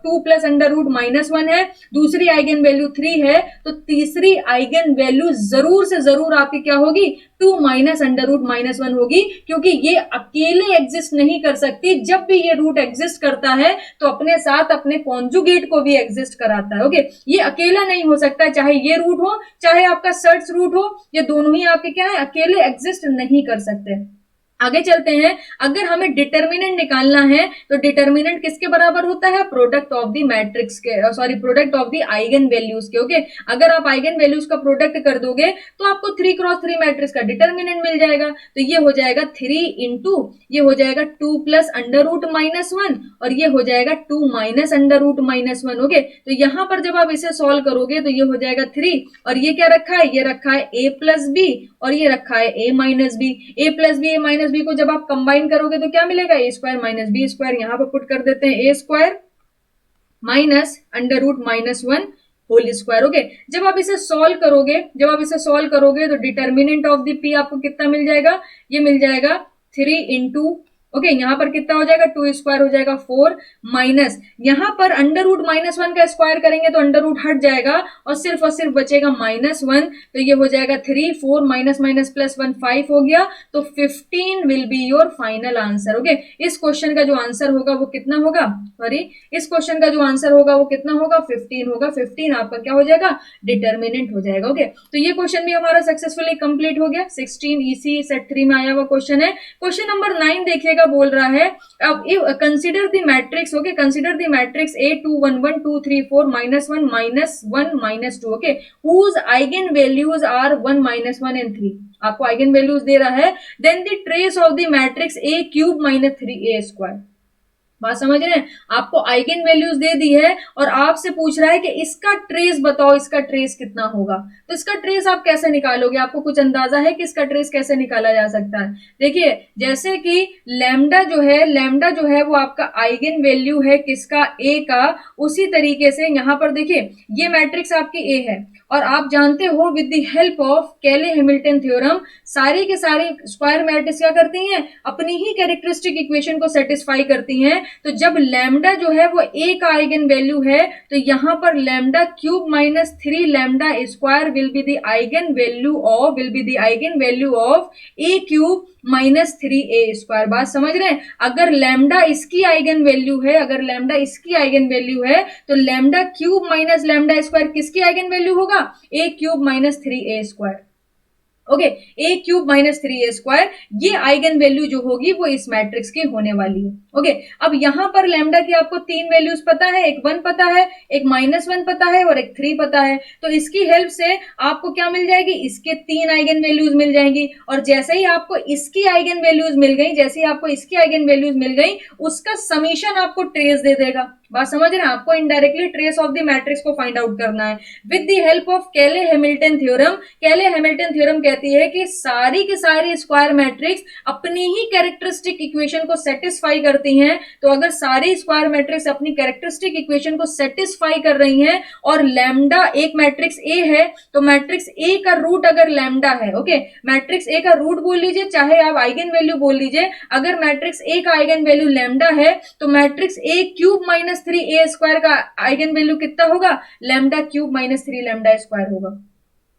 2 plus under root -1 है, दूसरी आइगन वैल्यू 3 है, तो तीसरी आइगन वैल्यू जरूर से जरूर आपकी क्या होगी, 2 माइनस अंडर रूट -1 होगी, क्योंकि ये अकेले एग्जिस्ट नहीं कर सकती। जब भी ये रूट एग्जिस्ट करता है तो अपने साथ अपने कॉन्जुगेट को भी एग्जिस्ट कराता है। ओके, ये अकेला नहीं हो सकता, चाहे ये रूट हो चाहे आपका सर्च रूट हो, ये दोनों ही आपके क्या है, अकेले एग्जिस्ट नहीं कर सकते। आगे चलते हैं। अगर हमें डिटर्मिनेंट निकालना है तो डिटर्मिनेंट किसके बराबर होता है, प्रोडक्ट ऑफ द मैट्रिक्स के, sorry product of the eigen values के। ओके, अगर आप आइगन वैल्यूज का प्रोडक्ट कर दोगे तो आपको 3x3 मैट्रिक्स का डिटर्मिनेंट मिल जाएगा। तो ये हो जाएगा 3 इंटू, ये हो जाएगा 2 प्लस अंडर रूट -1 और ये हो जाएगा 2 माइनस अंडर रूट -1। ओके, तो यहां पर जब आप इसे सॉल्व करोगे तो ये हो जाएगा 3 और ये क्या रखा है, ये रखा है a प्लस बी और ये रखा है a minus B. a plus B, a minus B को जब आप कंबाइन करोगे तो क्या मिलेगा, A square minus B square. यहां पर पुट कर देते हैं A square minus under root -1 whole square. Okay, जब आप इसे सॉल्व करोगे, जब आप इसे सॉल्व करोगे तो डिटर्मिनेंट ऑफ द पी आपको कितना मिल जाएगा, ये मिल जाएगा 3 इंटू, ओके, यहां पर कितना हो जाएगा, 2 स्क्वायर हो जाएगा 4 माइनस, यहां पर अंडर रूट -1 का स्क्वायर करेंगे तो अंडर रूट हट जाएगा और सिर्फ बचेगा -1। तो ये हो जाएगा 3, 4 माइनस माइनस प्लस 1 5 हो गया। तो 15 will be your final answer. Okay, इस क्वेश्चन का जो आंसर होगा वो कितना होगा, सॉरी इस क्वेश्चन का जो आंसर होगा वो कितना होगा, 15 होगा। 15 आपका क्या हो जाएगा, डिटर्मिनेंट हो जाएगा। ओके, तो ये क्वेश्चन भी हमारा सक्सेसफुली कंप्लीट हो गया। 16 ईसी सेट 3 में आया हुआ क्वेश्चन है। क्वेश्चन नंबर 9 देखिएगा, बोल रहा है अब consider the matrix. Okay, consider the matrix A2 1 1 2 3 4 -1 -1 -2। Okay, whose eigen values are 1 -1 and 3। आपको आइगन वैल्यूज दे रहा है। Then the trace of the matrix A³ -3A square. बात समझ रहे हैं, आपको आइगन वैल्यूज दे दी है और आपसे पूछ रहा है कि इसका ट्रेस बताओ, इसका ट्रेस कितना होगा। तो इसका ट्रेस आप कैसे निकालोगे, आपको कुछ अंदाजा है कि इसका ट्रेस कैसे निकाला जा सकता है। देखिए, जैसे कि लैम्डा जो है वो आपका आइगन वैल्यू है किसका, ए का। उसी तरीके से यहां पर देखिए ये मैट्रिक्स आपकी ए है और आप जानते हो विद द हेल्प ऑफ केले हैमिल्टन थ्योरम सारी के सारी स्क्वायर मैट्रिक्स क्या करती हैं, अपनी ही कैरेक्टरिस्टिक इक्वेशन को सेटिस्फाई करती हैं। तो जब लैम्डा जो है वो ए का आइगन वैल्यू है तो यहां पर lambda cube -3 lambda square will be the eigen value of A cube -3A square. बात समझ रहे हैं, अगर लैम्डा इसकी आइगन वैल्यू है, तो lambda cube minus lambda square किसकी आइगन वैल्यू होगा, A³ -3A स्क्वायर। ओके, ए क्यूब माइनस 3a² ये आइगन वैल्यू जो होगी वो इस मैट्रिक्स की होने वाली है। ओके, अब यहां पर लैम्डा की आपको तीन वैल्यूज पता है, एक 1 पता है, एक -1 पता है और एक 3 पता है। तो इसकी हेल्प से आपको क्या मिल जाएगी, इसके तीन आइगन वैल्यूज मिल जाएंगी, और जैसे ही आपको इसकी आइगन वैल्यूज मिल गई, जैसे ही आपको इसकी आइगन वैल्यूज मिल गई, उसका समीशन आपको ट्रेस दे देगा। बात समझ रहे हैं, आपको indirectly trace of the matrix को फाइंड आउट करना है विद द हेल्प ऑफ केले हैमिल्टन थ्योरम। केले हैमिल्टन थ्योरम कहती है कि सारी की सारी स्क्वायर मैट्रिक्स अपनी ही कैरेक्टरिस्टिक इक्वेशन को सेटिस्फाई करती हैं। तो अगर सारी स्क्वायर मैट्रिक्स अपनी कैरेक्टरिस्टिक इक्वेशन को सेटिस्फाई कर रही हैं और लैम्डा एक मैट्रिक्स ए है, तो मैट्रिक्स ए का रूट अगर लैम्डा है, ओके, मैट्रिक्स ए का रूट बोल लीजिए चाहे आप आइगन वैल्यू बोल लीजिए, अगर मैट्रिक्स ए का आइगन वैल्यू लैम्डा है तो matrix A cube minus 3a² का आइगन वैल्यू कितना होगा, lambda cube minus 3 lambda square होगा।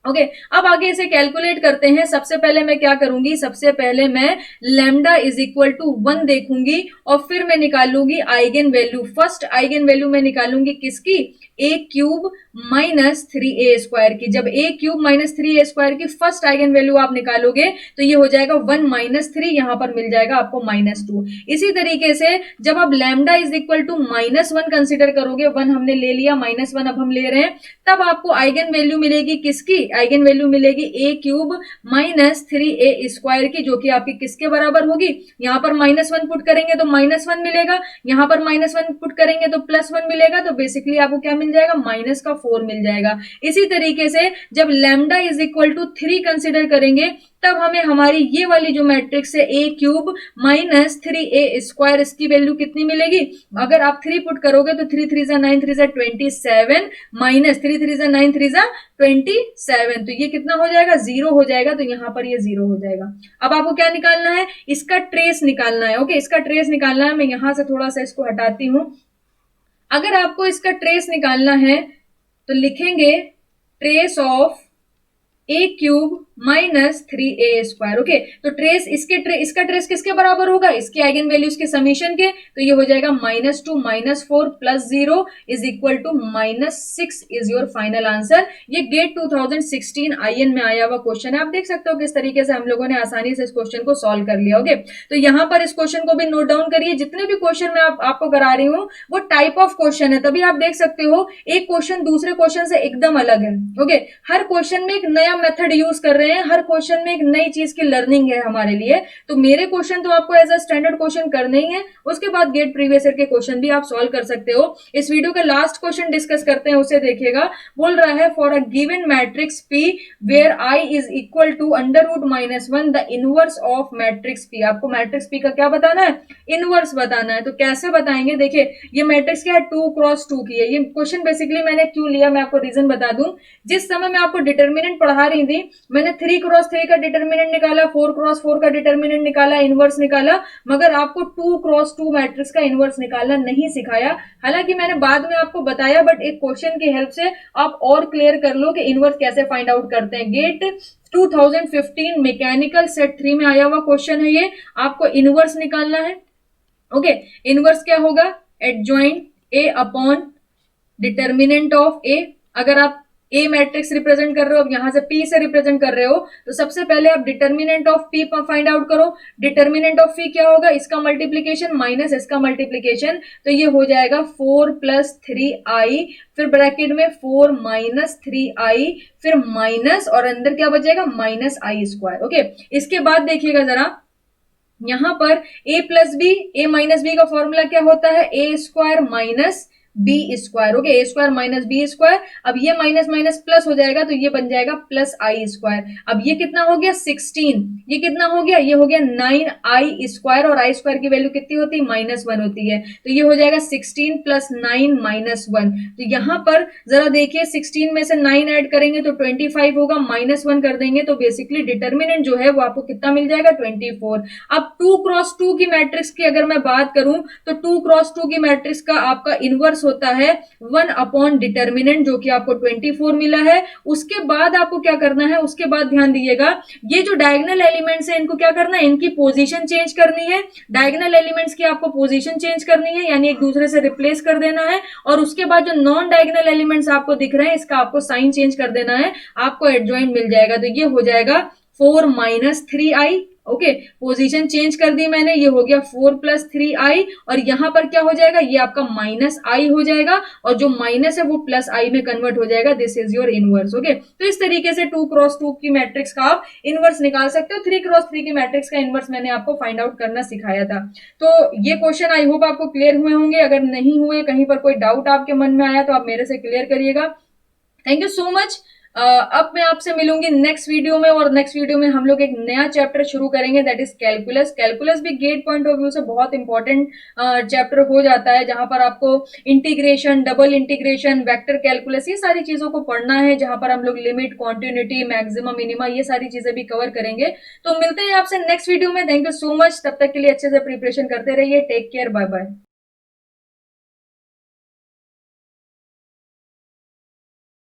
ओके, अब आगे इसे कैलकुलेट करते हैं। सबसे पहले मैं क्या करूंगी, सबसे पहले मैं लैम्डा इज इक्वल टू 1 देखूंगी और फिर मैं निकालूंगी eigen value. First eigen value मैं निकालूंगी किसकी, ए क्यूब माइनस 3a² की। जब ए क्यूब माइनस 3a² की फर्स्ट आइगन वैल्यू आप निकालोगे तो ये हो जाएगा 1 माइनस 3, यहां पर मिल जाएगा आपको -2। इसी तरीके से जब आप lambda is equal to -1 consider करोगे, 1 हमने ले लिया, -1 अब हम ले रहे हैं, तब आपको आइगन वैल्यू मिलेगी किसकी, आइगन वैल्यू मिलेगी ए क्यूब माइनस 3a² की, जो कि आपकी किसके बराबर होगी, यहां पर -1 पुट करेंगे तो -1 मिलेगा, यहां पर -1 पुट करेंगे तो +1 मिलेगा, तो बेसिकली आपको क्या मिल जाएगा, -4 मिल जाएगा। इसी तरीके से जब lambda is equal to 3 consider करेंगे तब हमें हमारी ये वाली जो मैट्रिक्स है ए क्यूब माइनस 3a² इसकी वैल्यू कितनी मिलेगी, अगर आप 3 पुट करोगे तो 3 3 9 3 27 माइनस 3 3 9 3 27, तो ये कितना हो जाएगा, 0 हो जाएगा, तो यहां पर ये 0 हो जाएगा। अब आपको क्या निकालना है, इसका ट्रेस निकालना है। ओके, इसका ट्रेस निकालना है, मैं यहां से थोड़ा सा इसको हटाती हूं। अगर आपको इसका ट्रेस निकालना है तो लिखेंगे trace of A cube minus 3a²। Okay, तो ट्रेस इसका ट्रेस किसके बराबर होगा, इसके आइगन वैल्यूज के समीशन के, तो ये हो जाएगा -2 -4 +0 is equal to -6 is your final answer. ये गेट 2016 IN में आया हुआ क्वेश्चन है। आप देख सकते हो किस तरीके से हम लोगों ने आसानी से इस क्वेश्चन को सॉल्व कर लिया। ओके, तो यहां पर इस क्वेश्चन को भी नोट डाउन करिए। जितने भी क्वेश्चन मैं आपको करा रही हूँ वो टाइप ऑफ क्वेश्चन है, तभी आप देख सकते हो एक क्वेश्चन दूसरे क्वेश्चन से एकदम अलग है। ओके, हर क्वेश्चन में एक नया मेथड यूज कर रहे हैं, हर क्वेश्चन में एक नई चीज की लर्निंग है हमारे लिए। तो मेरे क्वेश्चन तो आपको एज अ स्टैंडर्ड क्वेश्चन करने ही है, उसके बाद गेट प्रीवियस ईयर के क्वेश्चन भी आप सॉल्व कर सकते हो। इस वीडियो का लास्ट क्वेश्चन डिस्कस करते हैं, उसे देखिएगा। बोल रहा है for a given matrix P where I is equal to √-1 the inverse of matrix P। आपको मैट्रिक्स P का क्या बताना है, इनवर्स बताना है। तो कैसे बताएंगे, देखिए ये मैट्रिक्स क्या है, 2x2 की है। ये क्वेश्चन बेसिकली मैंने क्यों लिया, मैं आपको रीजन बता दूं। जिस समय मैं आपको डिटर्मिनेंट पढ़ा रही थी, मैंने 3x3 का डिटर्मिनेंट निकाला, 4x4 का डिटर्मिनेंट निकाला, इनवर्स निकाला, मगर आपको 2x2 मैट्रिक्स का इनवर्स निकालना नहीं सिखाया। हालांकि मैंने बाद में आपको बताया, बट एक क्वेश्चन की हेल्प से आप और क्लियर कर लो कि इनवर्स कैसे फाइंड आउट करते हैं। गेट 2015 मैकेनिकल सेट 3 में आया हुआ क्वेश्चन है ये, आपको इनवर्स निकालना है। ओके, इनवर्स क्या होगा, adjoint A upon determinant of A. अगर आप ए मैट्रिक्स रिप्रेजेंट कर रहे हो, अब यहां से पी से रिप्रेजेंट कर रहे हो, तो सबसे पहले आप determinant of P find out करो। डिटर्मिनेंट ऑफ पी क्या होगा, इसका मल्टीप्लीकेशन माइनस इसका मल्टीप्लीकेशन, तो ये हो जाएगा 4 + 3i, फिर ब्रैकेट में 4 - 3i, फिर माइनस और अंदर क्या बचेगा, -i²। ओके, इसके बाद देखिएगा जरा, यहां पर a + b, a - b का फॉर्मूला क्या होता है, a² minus b²। Okay, a² minus b²। अब ये माइनस माइनस प्लस हो जाएगा, तो ये बन जाएगा +i²। अब ये कितना हो गया, 16, ये कितना हो गया, ये हो गया 9i², और i² की वैल्यू कितनी होती है, -1 होती है, तो ये हो जाएगा 16 + 9 -1। तो यहां पर जरा देखिए, 16 में से 9 ऐड करेंगे तो 25 होगा, -1 कर देंगे तो बेसिकली डिटर्मिनेंट जो है वो आपको कितना मिल जाएगा, 24। अब 2x2 की मैट्रिक्स की अगर मैं बात करूं तो 2x2 की मैट्रिक्स का आपका इनवर्स होता है 1 अपॉन डिटर्मिनेंट, जो कि आपको 24 मिला है। उसके बाद आपको क्या करना है, उसके बाद ध्यान दीजिएगा, ये जो डायगोनल एलिमेंट्स है इनको क्या करना है, इनकी पोजीशन चेंज करनी है। डायगोनल एलिमेंट्स की आपको पोजीशन चेंज करनी है, यानी एक दूसरे से रिप्लेस कर देना है। और उसके बाद जो नॉन डायगोनल एलिमेंट्स आपको दिख रहे हैं, इसका आपको साइन चेंज कर देना है, आपको एडजॉइंट मिल जाएगा। तो ये हो जाएगा 4 minus 3i। Okay, position change कर दी मैंने, ये हो गया 4 प्लस 3i, और यहां पर क्या हो जाएगा, ये आपका माइनस आई हो जाएगा, और जो माइनस है वो प्लस आई में कन्वर्ट हो जाएगा। This is your inverse. Okay, तो इस तरीके से 2 क्रॉस 2 की मैट्रिक्स का आप इनवर्स निकाल सकते हो। 3 क्रॉस 3 की मैट्रिक्स का इनवर्स मैंने आपको फाइंड आउट करना सिखाया था। तो ये क्वेश्चन आई होप आपको क्लियर हुए होंगे। अगर नहीं हुए, कहीं पर कोई डाउट आपके मन में आया, तो आप मेरे से क्लियर करिएगा। Thank you so much. अब मैं आपसे मिलूंगी नेक्स्ट वीडियो में, और नेक्स्ट वीडियो में हम लोग एक नया चैप्टर शुरू करेंगे, दैट इज कैलकुलस। कैलकुलस भी गेट पॉइंट ऑफ व्यू से बहुत इंपॉर्टेंट चैप्टर हो जाता है, जहां पर आपको integration, double integration, vector calculus, ये सारी चीजों को पढ़ना है, जहां पर हम लोग लिमिट, क्वांटिटी, मैक्सिमम, मिनिमा, ये सारी चीजें भी कवर करेंगे। तो मिलते हैं आपसे नेक्स्ट वीडियो में। Thank you so much. तब तक के लिए अच्छे से प्रिपरेशन करते रहिए। Take care, bye bye.